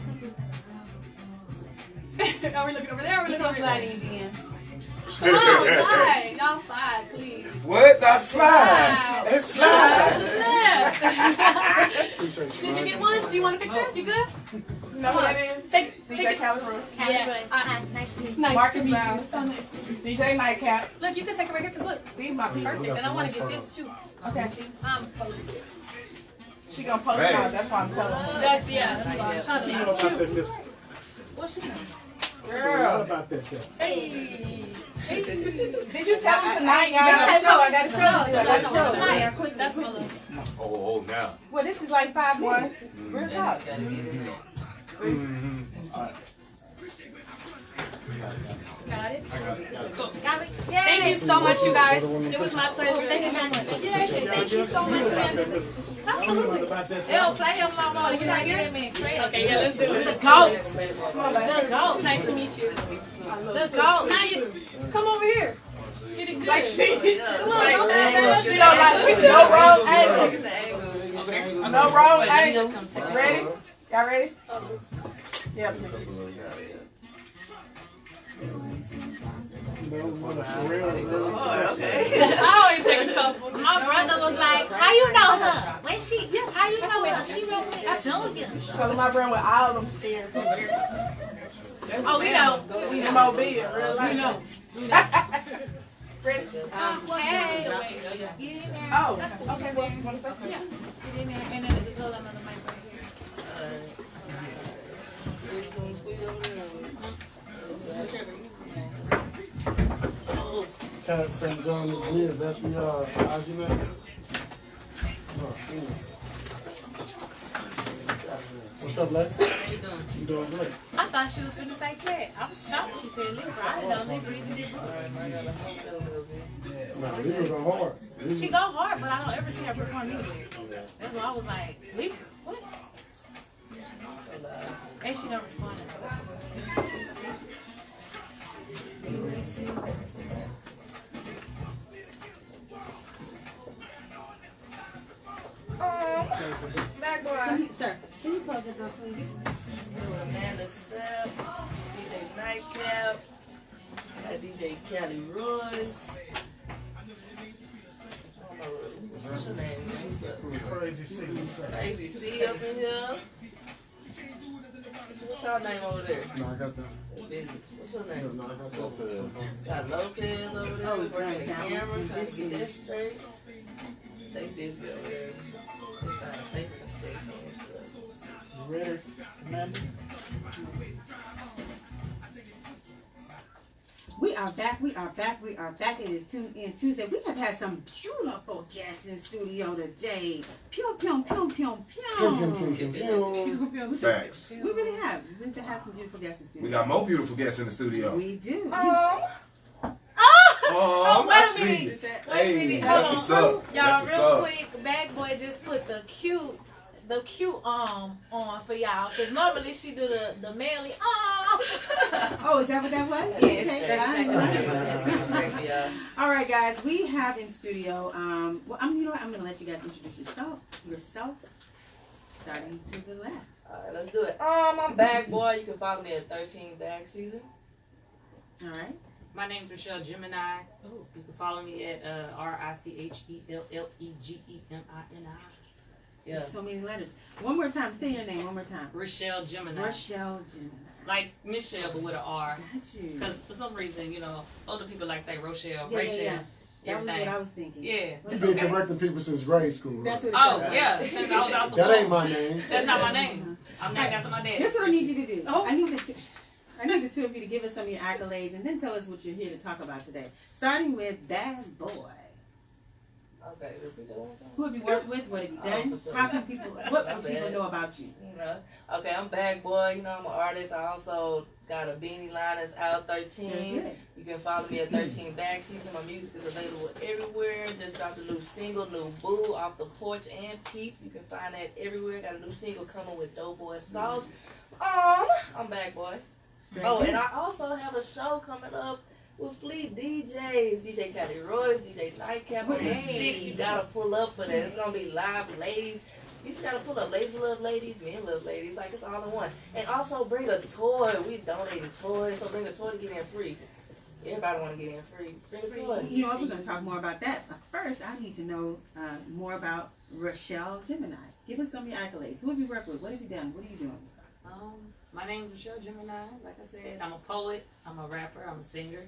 Are we looking over there? Are we looking over there? Come on, slide. Y'all slide, please. What? Not slide. It's slide. Did you get one? Do you want a picture? You good? You know who that is? Take DJ it. CaliRoyce. Yeah. Nice to meet you. Nice to meet you. Brown. So nice. DJ Nightcap. Look, you can take it right here because look. These my people. Perfect. And I want to get this too. Okay. I'm posting. She gonna post it out. That's why I'm telling her. That's what I'm trying to What about that list? What's your name? Girl. What about that? Hey. Did you tell him tonight, y'all? I got to show. That's my list. Oh, now. Well, this is like 5 minutes. Real talk. Alright. Got it? Cool. Got me? Thank you so much, you guys. It was my pleasure. Thank you so much. Yes, thank you so much, man. Absolutely. They don't play him no more. You gotta get him in credit. Okay, yeah, let's do it. The goat. The goat. Nice to meet you. The goat. Now you come over here. Get it good. Like she. Come on, don't let She don't like no wrong angle. No wrong angle. Ready? Y'all ready? Yeah, please. No, for real. Oh, okay. I always take a couple. My brother was like, how How you know her? When she? How you know her? She wrote with Junior. So my friend with all them scared. Oh, we know. We MOB in real life. We know. Ready? Hey. Oh, okay. Well, you want to say? Yeah. Get in there, and then the girl another mic right here. Cat St. John is Lee. Is that the IG man? Oh, see you. What's up, lady? How you doing? You doing great. I thought she was finna say that. I was shocked. She said Libra. I didn't know Libra even did. No, Libra go hard. She go hard, but I don't ever see her perform anywhere. That's why I was like, Libra? What? And she don't respond. Back boy. Sir, can you close the door, please? Amanda Sapp, DJ Nightcap, DJ CaliRoyce. What's your name? Crazy C. Crazy C up in here. What's your name over there? No, I got that. What's your name? No, I got Lopez. Got Lopez over there. Oh, Working right, the that camera, one. trying to get that straight. They busy over there. They sign a paper and stuff. You ready, Amanda? We are back. It is Tune In Tuesday. We have had some beautiful guests in studio today. Pew, pew, pew, pew, pew. Facts. We really have. We've had some beautiful guests in studio. We got more beautiful guests in the studio. We do. Oh, wait I a see. minute. Wait a Hey, minute. that's what's up. Y'all, That's what's real up. quick, Bad Boy just put the cute on for y'all. Because normally she do the manly Oh, is that what that was? Yes. Okay. All right, guys. We have in studio. Well, you know what? I'm gonna let you guys introduce yourself. Starting to the left. Alright, let's do it. I'm Bag Boy. You can follow me at 13 Bag Season. All right. My name's Richelle Gemini. You can follow me at RICHELLEGEMINI. Yeah. So many letters. One more time. Say your name one more time. Richelle Gemini. Richelle Gemini. Like Michelle, but with an R. Got you. Because for some reason, older people like say Rochelle, Yeah, Rachel. yeah. That was what I was thinking. Yeah. You've been correcting people since grade school. Right? That's what it Oh, yeah. Since I was out the That womb. ain't my name. That's not my name. I'm named after my dad. Here's what I need you to do. I need the two of you to give us some of your accolades and then tell us what you're here to talk about today. Starting with Bad Boy. Okay, repeat that one time. Who have you worked with? What have you done? How can people? What can people know about you? Okay, I'm Bag Boy. I'm an artist. I also got a beanie line that's out 13. You can follow me at 13 Bag Season. My music is available everywhere. Just dropped a new single, New Boo, Off the Porch and Peep. You can find that everywhere. Got a new single coming with Doughboy Sauce. I'm Bag Boy. And I also have a show coming up with Fleet DJs, DJ CaliRoyce, DJ Nightcap on the 6. You gotta pull up for that. It's gonna be live, ladies. You just gotta pull up. Ladies love ladies, men love ladies. Like, it's all in one. And also bring a toy. We donating toys, so bring a toy to get in free. Everybody wanna get in free. Bring a toy. You know what? We're gonna talk more about that. But first, I need to know more about Richelle Gemini. Give us some of your accolades. Who have you worked with? What have you done? What are you doing? My name is Richelle Gemini. Like I said, I'm a poet. I'm a rapper. I'm a singer.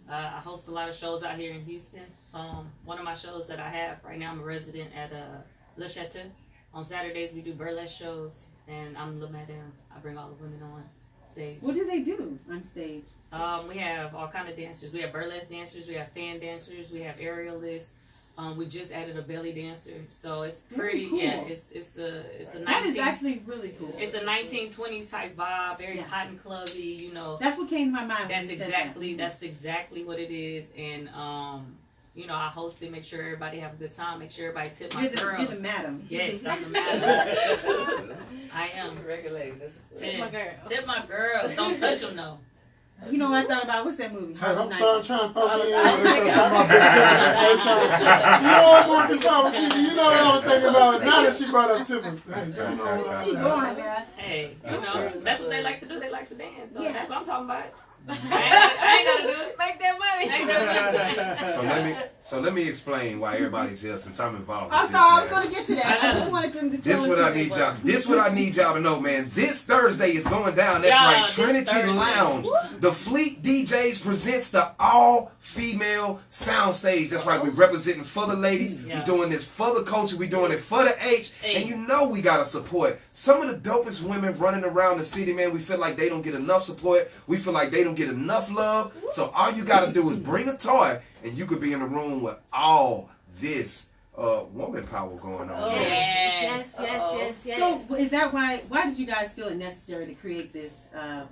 I host a lot of shows out here in Houston. One of my shows that I have right now, I'm a resident at Le Chateau. On Saturdays, we do burlesque shows, and I'm the madam. I bring all the women on stage. What do they do on stage? We have all kind of dancers. We have burlesque dancers. We have fan dancers. We have aerialists. We just added a belly dancer, so it's pretty. Cool. Yeah, it's a 19, that is actually really cool. It's a 1920s type vibe, very cotton clubby. That's what came to my mind. That's exactly what it is, and I host it, make sure everybody have a good time, make sure everybody tip my girls. You're the madam. Yes, I'm the madam. I am. Regulating. Tip my girls. Tip my girls. Don't touch them though. You know what I thought about? What's that movie? Hey, I'm Harlem trying to poke you in. You know what I was thinking about? Now that she brought up tippers. Where's she going, man? Hey, that's what they like to do. They like to dance. So that's what I'm talking about. I ain't gotta do it. Make that money. Make that money. So let me explain why everybody's here since I'm involved. I'm in sorry, I this, was man. going to get to that. I just wanted them to tell This what I need y'all. This what I need y'all to know, man. This Thursday is going down. That's Yeah, right, this Trinity Thursday. Lounge. The Fleet DJs presents the all-female soundstage. That's right. We're representing for the ladies. Yeah. We're doing this for the culture. We're doing it for the H. Hey. And you know we gotta support some of the dopest women running around the city, man. We feel like they don't get enough support. We feel like they don't get enough love. So all you gotta do is bring a toy, and you could be in the room with all this woman power going on. Yes. So is that why did you guys feel it necessary to create this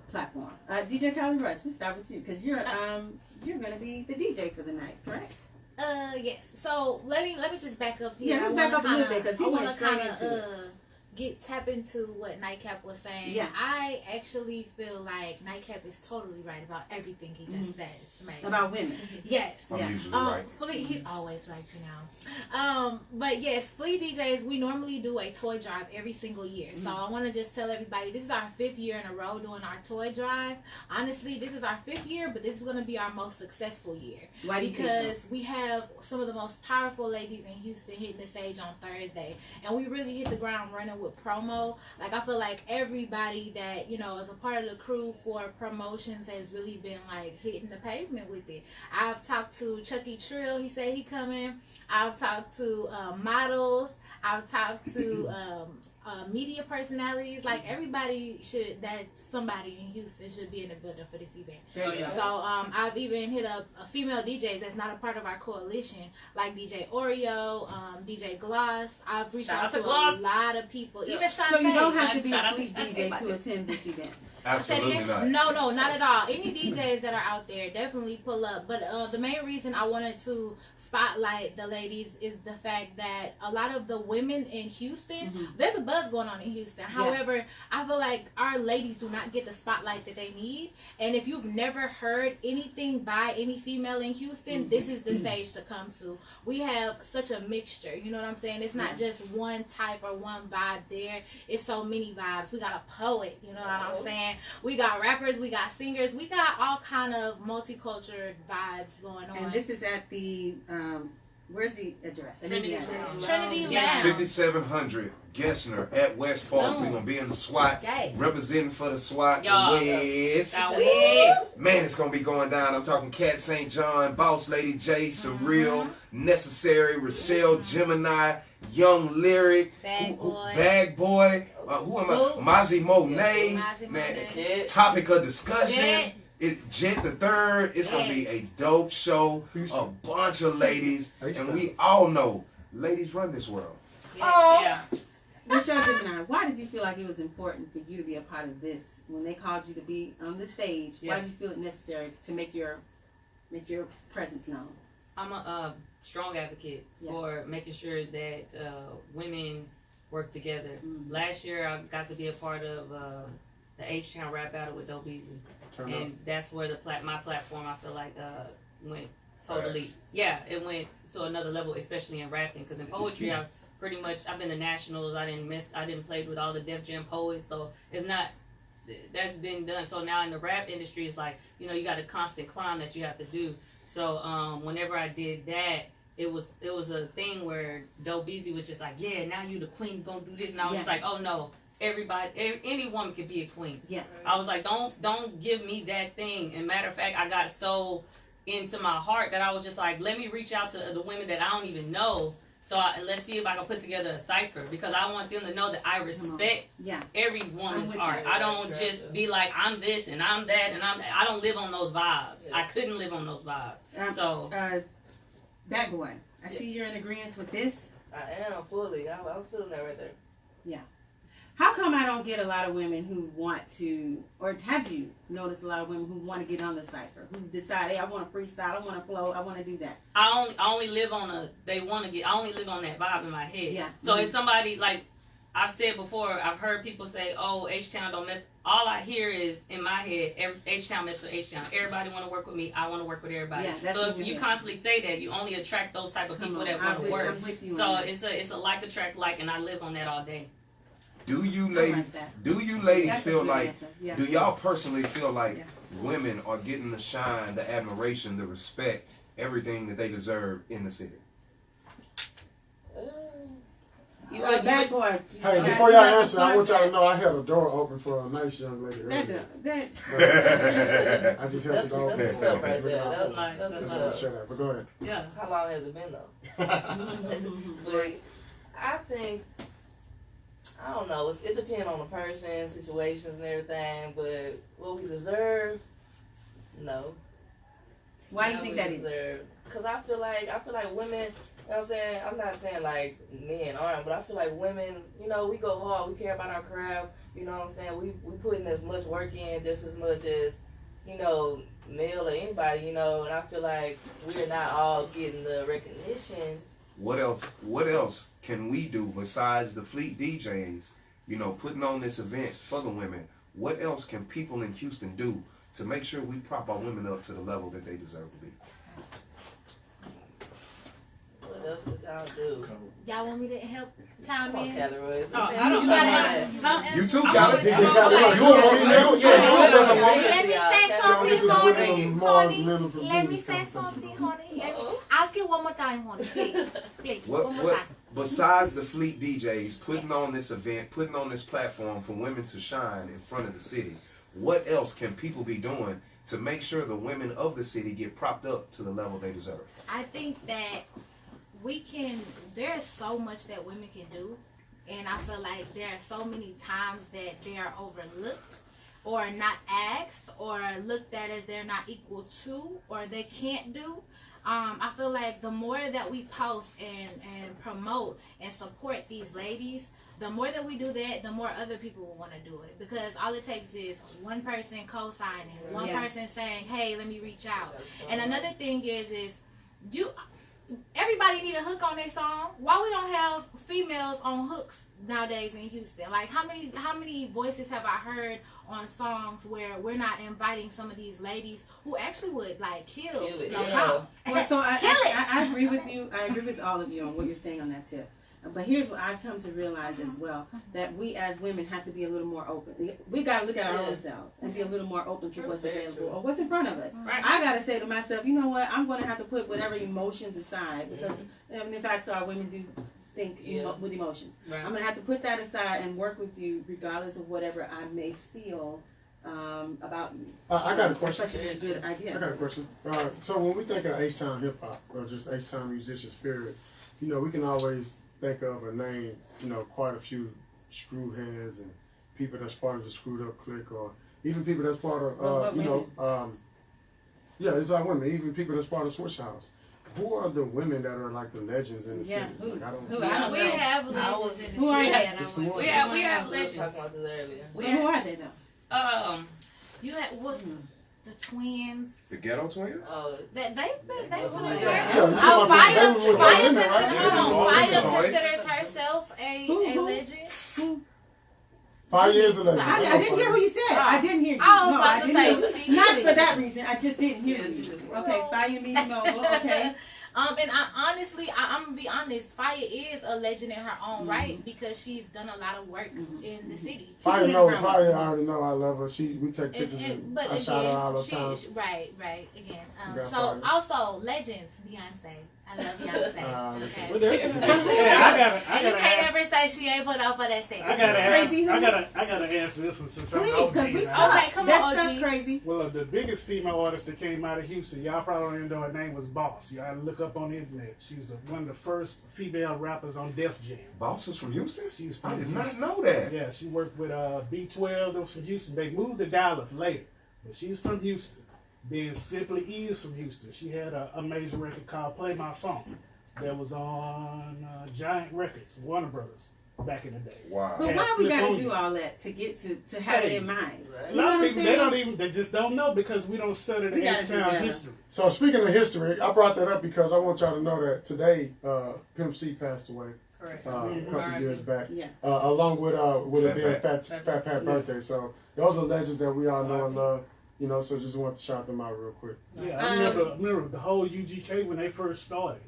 platform? DJ CaliRoyce, we start with you because you're going to be the DJ for the night, correct? Yes. So let me just back up here. Yeah, let's back up a little bit because he went straight into it. Tap into what Nightcap was saying. Yeah. I actually feel like Nightcap is totally right about everything he just said. It's amazing. About women. Yes. I'm usually right. Fleet, he's always right, you know. But yes, Fleet DJs, we normally do a toy drive every single year. So I want to just tell everybody, this is our 5th year in a row doing our toy drive. Honestly, this is our 5th year, but this is going to be our most successful year. Why do you think Because we have some of the most powerful ladies in Houston hitting the stage on Thursday. And we really hit the ground running with promo. Like, I feel like everybody that, you know, is a part of the crew for promotions has really been, like, hitting the pavement with it. I've talked to Chucky Trill. He said he coming. I've talked to models. I've talked to media personalities. Like, everybody that's somebody in Houston should be in the building for this event. So I've even hit up female DJs that's not a part of our coalition, like DJ Oreo, DJ Gloss. I've reached out to a lot of people. Even Shantae. So you don't have to be a Fleet DJ to attend this event. Absolutely not. No, not at all. Any DJs that are out there, definitely pull up. But the main reason I wanted to spotlight the ladies is the fact that a lot of the women in Houston, there's a buzz going on in Houston. However, I feel like our ladies do not get the spotlight that they need. And if you've never heard anything by any female in Houston, this is the stage to come to. We have such a mixture. You know what I'm saying? It's not just one type or one vibe there. It's so many vibes. We got a poet. You know what I'm saying? We got rappers, we got singers, we got all kind of multicultural vibes going on. And this is at the where's the address? Trinity Lounge. 5700 Gessner at West Park. We're gonna be in the SWAT, representing for the SWAT. West. Man, it's gonna be going down. I'm talking Cat St. John, Boss Lady J, Surreal, Necessary, Richelle, Gemini, Young Lyric, Bag Boy. Who am I? Mozzie Monet. Man, topic of discussion. Jet the Third. It's gonna be a dope show. A bunch of ladies, and we all know ladies run this world. Richelle Gemini, why did you feel like it was important for you to be a part of this when they called you to be on the stage? Why did you feel it necessary to make your presence known? I'm a strong advocate for making sure that women work together. Last year, I got to be a part of the H-Town rap battle with Dope Easy, and that's where my platform, I feel like, went totally. It went to another level, especially in rapping. Because in poetry, I've been to nationals. I didn't play with all the Def Jam poets, so it's not. That's been done. So now in the rap industry, it's like, you know, you got a constant climb that you have to do. So whenever I did that, it was a thing where Dope Easy was just like, yeah, now you the queen, gonna do this. And I was just like, oh no, any woman could be a queen. I was like, don't give me that thing. And matter of fact, I got so into my heart that I was just like, let me reach out to the women that I don't even know. So let's see if I can put together a cipher, because I want them to know that I respect every woman's art. I don't just be like, I'm this and I'm that and I don't live on those vibes. I couldn't live on those vibes. Bad Boy, I see you're in agreement with this. I am fully. I was feeling that right there. Yeah. How come I don't get a lot of women who want to, or have you noticed a lot of women who want to get on the cipher, who decide, hey, I want to freestyle, I want to flow, I want to do that? I only live on I only live on that vibe in my head. Yeah. So if somebody, like I've said before, I've heard people say, oh, H-Town don't mess. All I hear is in my head, H-Town mess with H-Town. Everybody want to work with me. I want to work with everybody. Yeah, so if you constantly say that, you only attract those type of people that want to work. So it's a like attract like, and I live on that all day. Do you ladies feel like, do y'all personally feel like women are getting the shine, the admiration, the respect, everything that they deserve in the city? Bad boy. Hey, before y'all answer, I want y'all to know I held a door open for a nice young lady earlier. I just held the door open. That's what's up right there. That's nice. Shut up, but go ahead. Yeah. How long has it been though? But I think, I don't know, it depends on the person, situations and everything, but what we deserve, no. Why do you think that is? Because I feel like women, you know what I'm saying? I'm not saying like men aren't, but I feel like women, you know, we go hard, we care about our craft, you know what I'm saying? We put in as much work in just as much as, you know, male or anybody, you know, and I feel like we're not all getting the recognition. What else can we do besides the Fleet DJs, you know, putting on this event for the women? What else can people in Houston do to make sure we prop our women up to the level that they deserve to be? What else would y'all do? Y'all want me to help chime in? CaliRoyce. Oh, I don't know. You too, Cali. Let me say something, honey. Let me say something, honey. Ask it one more time, honey. Please. One more time. Besides the Fleet DJs putting on this event, putting on this platform for women to shine in front of the city, what else can people be doing to make sure the women of the city get propped up to the level they deserve? I think that there's so much that women can do, and I feel like there are so many times that they are overlooked or not asked or looked at as they're not equal to or they can't do. I feel like the more that we post and promote and support these ladies, the more that we do that, the more other people will want to do it. Because all it takes is one person co-signing, one person saying, hey, let me reach out. And another thing is everybody need a hook on their song. Why we don't have females on hooks nowadays in Houston? Like how many voices have I heard on songs where we're not inviting some of these ladies who actually would like kill it? Well, so I agree with you. I agree with all of you on what you're saying on that tip. But here's what I've come to realize as well, that we as women have to be a little more open. We got to look at our own selves and be a little more open to what's available or what's in front of us. Right. I got to say to myself, you know what, I'm going to have to put whatever emotions aside, because in fact, so our women do think with emotions. Right. I'm going to have to put that aside and work with you regardless of whatever I may feel about you. I got a question. Especially if it's a good idea. I got a question. So when we think of H-Town hip hop or just H-Town musician spirit, you know, we can always think of a name, you know, quite a few screwheads and people that's part of the screwed up clique, or even people that's part of, it's like women, even people that's part of Switch House. Who are the women that are like the legends in the city? Like, I don't we have legends in the city. We have legends. Talking about this earlier. Who are they though? You had the twins. The Ghetto Twins? Oh, they've been Fire considers herself a legend. Fire is a legend. I didn't hear what you said. I didn't hear you. I was about to say. Not for that reason. I just didn't hear you. Okay, Fire means no. Okay. And I'm gonna be honest. Fire is a legend in her own right because she's done a lot of work in the city. Fire, I already know I love her. We take pictures and I shout her all the time. Right. Again, so also legends, Beyonce. I love Beyonce. Okay. You can't ever say she ain't put up for that thing. I gotta answer this one since I'm OG. Okay, come on, OG. Crazy. Well, the biggest female artist that came out of Houston, y'all probably don't even know her name was Boss. Y'all look up on the internet. She was one of the first female rappers on Def Jam. Boss was from Houston? She's from I did Houston. not know that. Yeah, she worked with B12. That was from Houston. They moved to Dallas later, but she's from Houston. Then Simply E is from Houston. She had an amazing record called Play My Phone that was on Giant Records, Warner Brothers, back in the day. Wow. But why we got to do all that to get to have it in mind? A lot of people, they just don't know because we don't study the H-Town history. So speaking of history, I brought that up because I want y'all to know that today, Pimp C passed away. Correct. A couple years back, Yeah. along with it being Fat Pat birthday. So those are legends that we all know and love. You know, so just want to shout them out real quick. Yeah, I remember the whole UGK when they first started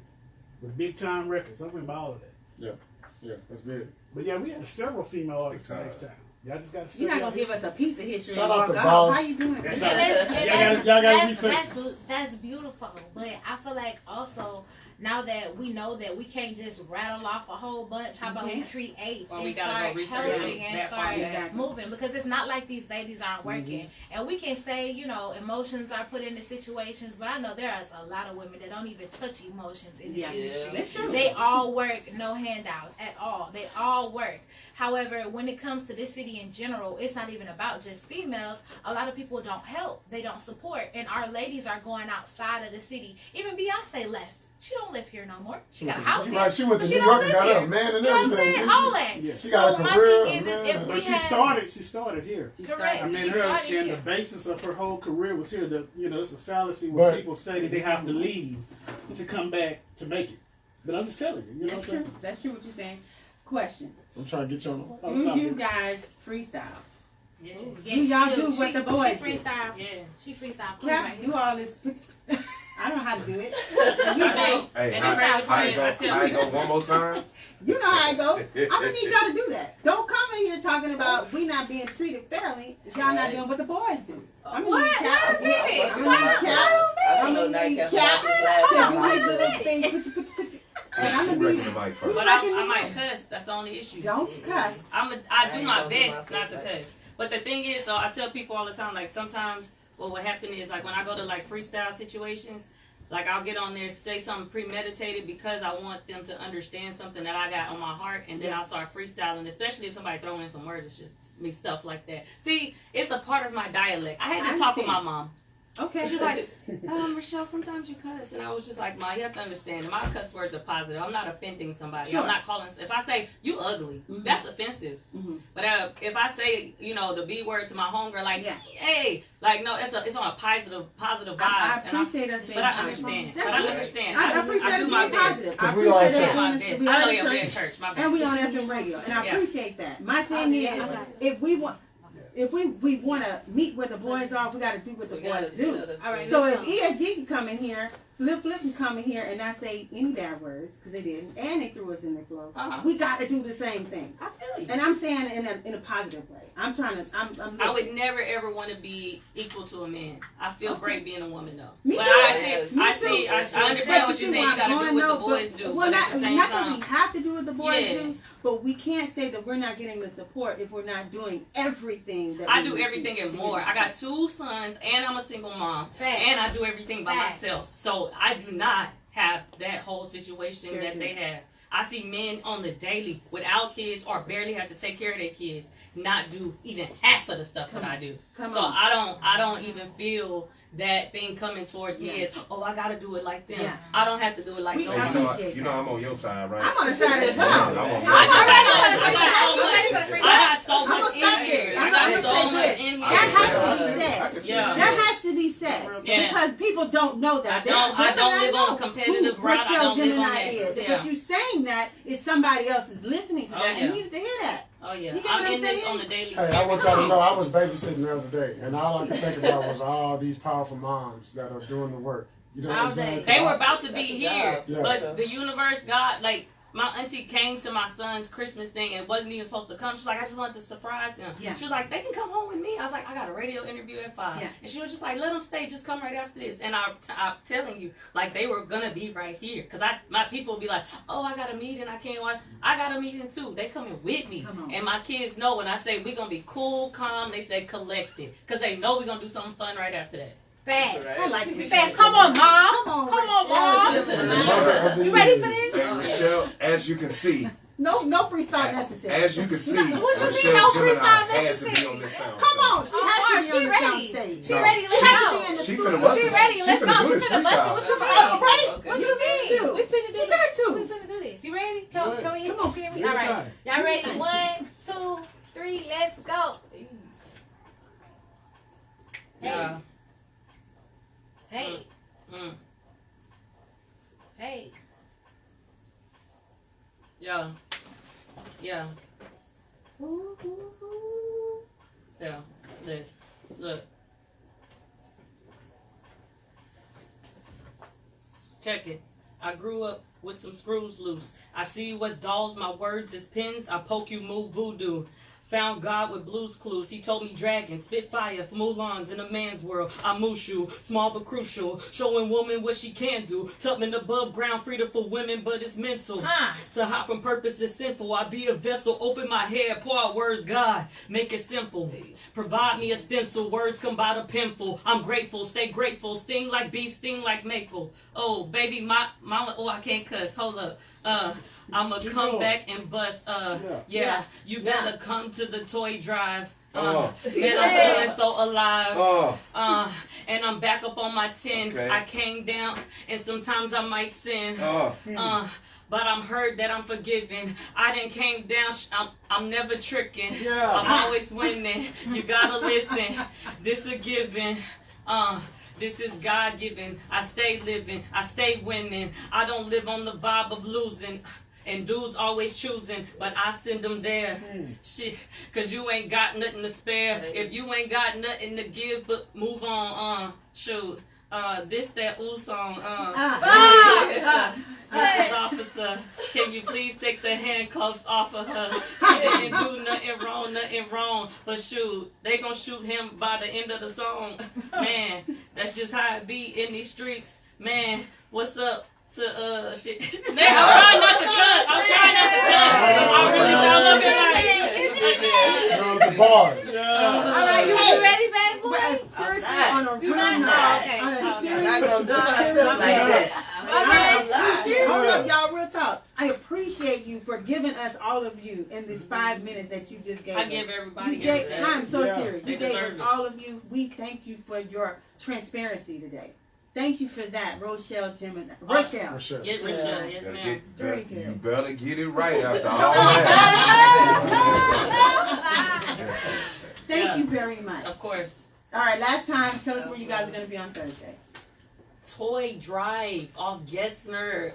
with Big Time Records. I remember all of that. Yeah, that's big. But yeah, we had several female artists in H-Town. Y'all just got to. You're not gonna give us a piece of history. Shout out and to walk Boss. How you doing? That's beautiful. But I feel like also now that we know that we can't just rattle off a whole bunch, how about we create Or and we gotta start go research helping and that start part. moving? Because it's not like these ladies aren't working. And we can say, you know, emotions are put into situations, but I know there is a lot of women that don't even touch emotions in this industry. They all work, no handouts at all. They all work. However, when it comes to this city in general, it's not even about just females. A lot of people don't help. They don't support. And our ladies are going outside of the city. Even Beyonce left. She don't live here no more. She got a house here. She went to She New don't York and live got here. a man and You know what I'm everything. saying? All that. Yeah. She So got a my career. thing is if we But she started here. Correct. I mean, She her started and here. the basis of her whole career was here. It's a fallacy when But- people say that they have to leave to come back to make it. But I'm just telling you. That's true. That's true. What you're saying. Question: I'm trying to get you on. Do you guys freestyle? Yeah. Do y'all do what the boys She freestyle. do? Yeah. She freestyle. Crap, do all this. I don't know how to do it. Hey, I go one more time. You know how I go. I'm gonna need y'all to do that. Don't come in here talking about we not being treated fairly. If y'all not doing what the boys do. I'm gonna need Cap. I'm gonna need Cap. And I'm gonna need. But I might cuss. That's the only issue. Don't cuss. I do my best not to cuss. But the thing is, so I tell people all the time, like sometimes what would happen is like when I go to like freestyle situations, like I'll get on there, say something premeditated because I want them to understand something that I got on my heart, and then I'll start freestyling, especially if somebody throw in some words and shit, me stuff like that. See, it's a part of my dialect. I had to talk with my mom. Okay. She was like, Richelle, sometimes you cuss. And I was just like, Ma, you have to understand, my cuss words are positive. I'm not offending somebody. Sure. I'm not calling, if I say, you ugly, that's offensive. But if I say, you know, the B word to my homegirl, like, hey, like, no, it's on a positive vibe. I appreciate us being But I positive. understand. That's But I good. understand. I appreciate I do us my being best. positive. I appreciate that. my best. I know you're in church. My bad. And we on FM radio. And I appreciate that. My thing is, if we want... If we want to meet where the boys are, we got to do what the boys do. All right, So if ESG can come in here, Flip can come in here and not say any bad words, because they didn't, and they threw us in their flow, we got to do the same thing. I feel you. And I'm saying it in a positive way. I'm trying to, I would never ever want to be equal to a man. I feel great being a woman though. Me But too. I understand what you're saying. You gotta do what the boys do. Well, but at the same not time, that we have to do what the boys Yeah. do, but we can't say that we're not getting the support if we're not doing everything that I we do need everything to and do. more. I got 2 sons and I'm a single mom. Facts. And I do everything by Facts. myself. So I do not have that whole situation Very that good. they have. I see men on the daily without kids or barely have to take care of their kids not do even half of the stuff that I do. Come So on. I don't even feel that thing coming towards me Yes. is, oh, I gotta do it like them. Yeah. I don't have to do it like We nobody. appreciate You know I'm on your side, right? I'm on the side as well. I'm on your I side. got so I'm much gonna in stop here. there. I I'm got gonna so say much this. in here. That has to be said. Yeah. That has to be said Yeah. because people don't know that. I don't live on a know competitive who route. I Richelle don't live on Gemini that. is. Yeah. But you saying that is somebody else is listening to Oh, that yeah. and needed to hear that. Oh yeah, You get I'm what in I'm this saying? on a daily. Hey, I want y'all to know I was babysitting the other day, and all I could think about was all these powerful moms that are doing the work. You know what I'm saying? They were about to be here, Yeah. but the universe, God, like my auntie came to my son's Christmas thing and wasn't even supposed to come. She's like, I just wanted to surprise him. Yeah. She was like, they can come home with me. I was like, I got a radio interview at 5. Yeah. And she was just like, let them stay. Just come right after this. And I'm telling you, like they were gonna be right here, cause my people be like, oh, I got a meeting, I can't watch. I got a meeting too. They coming with me, Come on. and my kids know when I say we gonna be cool, calm. They say collected, cause they know we gonna do something fun right after that. Facts. I like this. Facts. Come on, mom. Come on, Mom. You ready for this? And Richelle, as you can see, No freestyle necessary. as you can see, What you mean, Richelle no Gemini freestyle had to be necessary? on this sound. Come on, she Oh, has to be she on the ready. sound stage. She ready. Let's go. She finna bust She it. ready. She Let's finna go. do She this finna bust it. freestyle. What you mean? Oh, right? What You you mean mean? to. We finna do She this. got to. We finna do this. You ready? Go Can ahead. we? Come on. All You got right. it. Y'all ready? 1, 2, 3. Let's go. Yeah. Hey. Mm. Hey. Yeah. Yeah. Yeah. This. Look. Check it. I grew up with some screws loose. I see you as dolls, my words as pins. I poke you, move voodoo. Found God with Blue's Clues. He told me dragon, spit fire for Mulans in a man's world. I'm Mushu, small but crucial. Showing woman what she can do. Tubman above ground, freedom for women, but it's mental. To hide from purpose is sinful. I be a vessel, open my head, pour out words, God. Make it simple. Provide me a stencil, words come by the pencil. I'm grateful, stay grateful. Sting like bee, sting like maple. Oh, baby, my oh, I can't cuss. Hold up. I'ma come back and bust. You better come to the toy drive. Man, I'm feeling so alive. And I'm back up on my 10. Okay. I came down, and sometimes I might sin. But I'm heard that I'm forgiven. I done came down. I'm never tricking. I'm always winning. You gotta listen. This a given. This is God given. I stay living. I stay winning. I don't live on the vibe of losing. And dudes always choosing, but I send them there. Shit, cause you ain't got nothing to spare. If you ain't got nothing to give, but move on. Shoot. This that ooh song. Mrs. Officer, can you please take the handcuffs off of her? She didn't do nothing wrong. But shoot, they gonna shoot him by the end of the song. Man, that's just how it be in these streets. Man, what's up? Shit. I'm trying not to cuss. I really don't look at Those are bars. All right, you ready, baby boy? Seriously, on a real note. I'm not gonna do myself like that. Hold up, y'all, real talk. I appreciate you for giving us, all of you, in this 5 minutes that you just gave us. I give everybody I'm so serious. You gave us, all of you. We thank you for your transparency today. Thank you for that, Richelle, Gemini. Richelle. Yes, Richelle. Yes, ma'am. Very good. You better get it right after all that. Thank you very much. Of course. All right, last time, tell us where you guys are going to be on Thursday. Toy Drive off Gessner.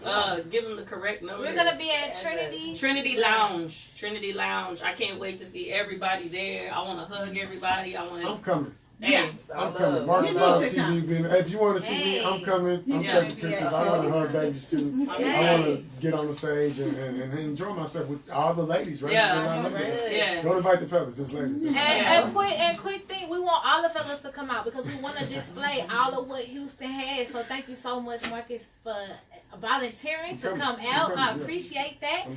Give them the correct number. We're gonna be at Trinity Lounge. Trinity Lounge. I can't wait to see everybody there. I want to hug everybody. I'm coming. Hey. I'm coming. Marcus Bottom TV being. If you want to see me, I'm coming. I'm taking pictures. I want to hug babies too. I want to get on the stage and enjoy myself with all the ladies, right? Don't invite the fellas, just ladies. And quick thing, we want all the fellas to come out because we want to display all of what Houston has. So thank you so much, Marcus, for volunteering to come out. I appreciate that.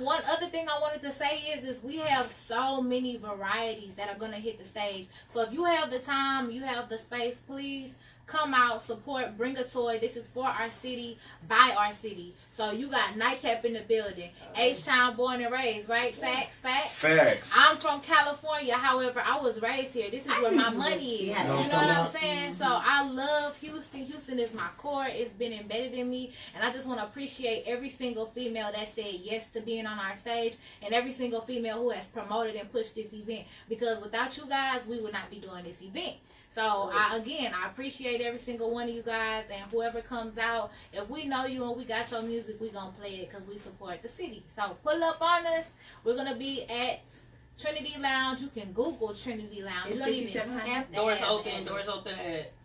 One other thing I wanted to say is we have so many varieties that are going to hit the stage. So if you have the time, you have the space, please come out, support, bring a toy. This is for our city, by our city. So you got Nightcap in the building. H-Town, born and raised, right? Facts. I'm from California. However, I was raised here. This is where my money is. You know what I'm saying? So I love Houston. Houston is my core. It's been embedded in me. And I just want to appreciate every single female that said yes to being on our stage and every single female who has promoted and pushed this event. Because without you guys, we would not be doing this event. So, I appreciate every single one of you guys, and whoever comes out, if we know you and we got your music, we going to play it because we support the city. So, pull up on us. We're going to be at Trinity Lounge. You can Google Trinity Lounge. You don't even have to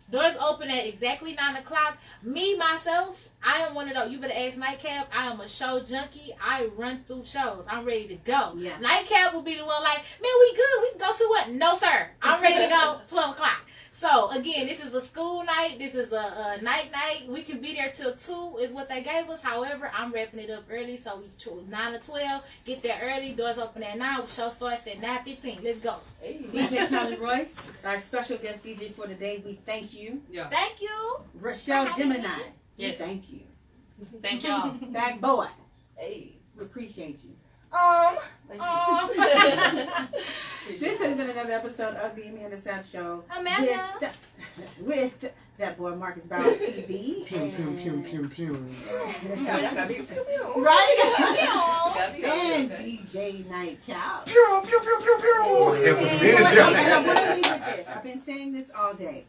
Doors open at exactly 9 o'clock. Me, myself, I am one of those. You better ask Nightcap. I am a show junkie. I run through shows. I'm ready to go. Yeah. Nightcap will be the one like, man, we good. We can go see what? No, sir. I'm ready to go 12 o'clock. So, again, this is a school night. This is a night. We can be there till 2 is what they gave us. However, I'm wrapping it up early. So, we 9 to 12. Get there early. Doors open at 9. Show starts at 9:15. Let's go. DJ CaliRoyce, our special guest DJ for today. We thank you. Yeah. Thank you. Richelle, Gemini. Yes. Thank you. Thank y'all. Bag boy. Hey. We appreciate you. This has been another episode of the Amanda Sapp Show. With that boy Marcus Bowers TV. Right? And DJ Nightcap. And I'm going to leave with this. I've been saying this all day.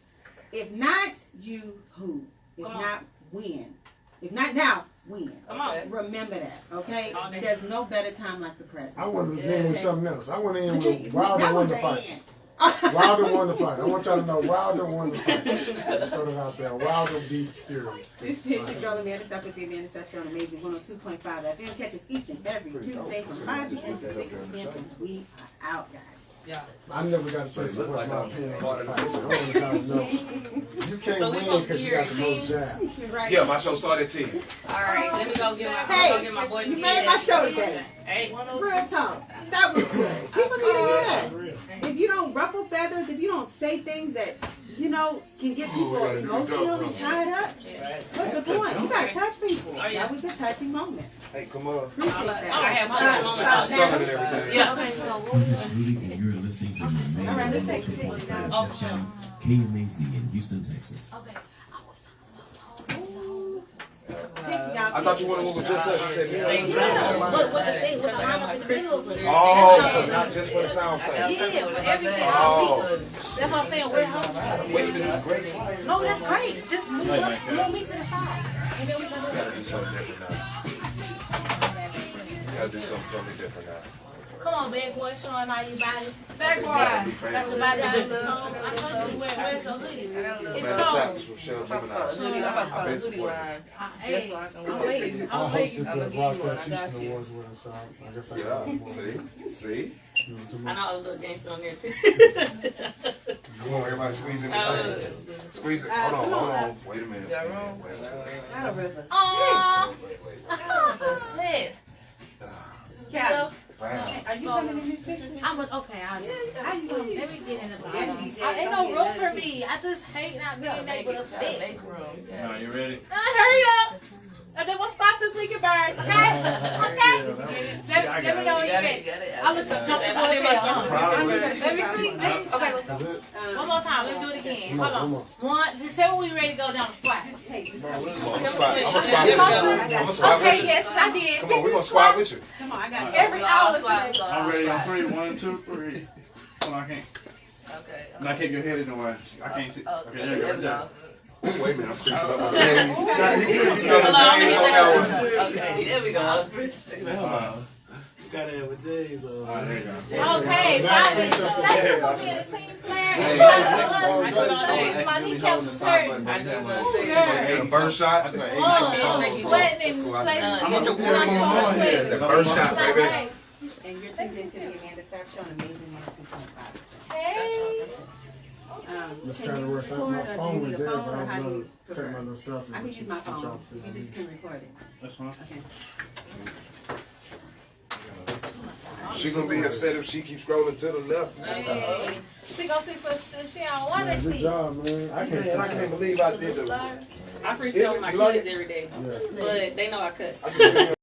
If not you, who? If not, when? If not now, when? Come on. Remember that, okay? There's no better time like the present. I want to end with something else. I want to end with Wilder won the fight. Wilder won the fight. I want y'all to know Wilder won the fight. Let's throw it out there. Wilder beats Fury. This is your girl Amanda Sapp with the Amanda Sapp Show on Amazing 102.5 FM. Catch us each and every Tuesday from 5 p.m. to 6 p.m. and we are out, guys. Yeah. I never got a chance to watch my opinion on the fight, so I want y'all to know. You can't win because you got the most jab. Right. Yeah, my show started at 10. All right, let me go get my, Hey, my boy. you made my show today. Hey, Real talk. That was good. People need to hear that. If you don't ruffle feathers, if you don't say things that, you know, can get people emotional and tied up, what's the point? You gotta touch people. That was a touching moment. Hey, come on. Appreciate that. I have touching moments. Yeah. Okay, so Rudy, and you're listening to Amazing 102.5 FM, KMAZ in Houston, Texas. Okay. I thought you wanted one with just us. You said What the thing? What the lineup in the middle? oh, so not just for the sound side. Yeah, for everything. Oh. That's what I'm saying. We're hungry. Wasting this great fight. No, that's great. Just move me to the side. And then we can Gotta do something different now. Gotta do something totally different now. Come on, bad boy, showing all your body. Back boy. Got your body out of the home. I told you where's your hoodie? It's cold. Richelle, I'm about to start a hoodie line. Just so I can I'm waiting. I I'm waiting. hosted the Broadcast Houston Awards with him, so I guess I got one more. See? I know I was a little gangster on there too. Come on, everybody squeeze in this thing. Squeeze it. Hold on. Wait a minute. Y'all wrong? Aww. Cal, Wow. are you coming in this picture? I'm okay. How you going? Let me get in the bottom. Yeah, Ain't no room for me. I just hate not being able to fit. Make room. Now, you ready? Hurry up. And then what spots this week in Birds, okay? Okay? Let me know when you're ready. I look up jump the Let me see. Okay, let's go. One more time. Let me do it again. Hold on. One. Say when we ready to go down the squat. I'm a squat with Okay, you. yes, I did. Come on, we're gonna squat with you. Come on, I got Every hour today. I'm ready on 3. 1, 2, 3. Hold on, I can't. Okay. No, I can't get headed nowhere. I can't see. Okay, there you go. Wait a minute, I'm creasing up on the days. Okay, there we go. You gotta have a days. Okay, finally. Thank you for being a team player. It's my kneecaps was hurting. First shot. Sweating and playing. First shot, baby. And you're tuned into the Amanda Sapp Show on Amazing 102.5. Hey. Miss CaliRoyce, my phone was dead, but I was going to take my little selfie. I can use my phone. You just can record it. That's fine. Okay. She gonna be upset if she keeps scrolling to the left. Hey. She gonna see some shit she don't want to Good see. job, man. I can't believe I did the. I freestyle with my kids every day, but they know I cuss.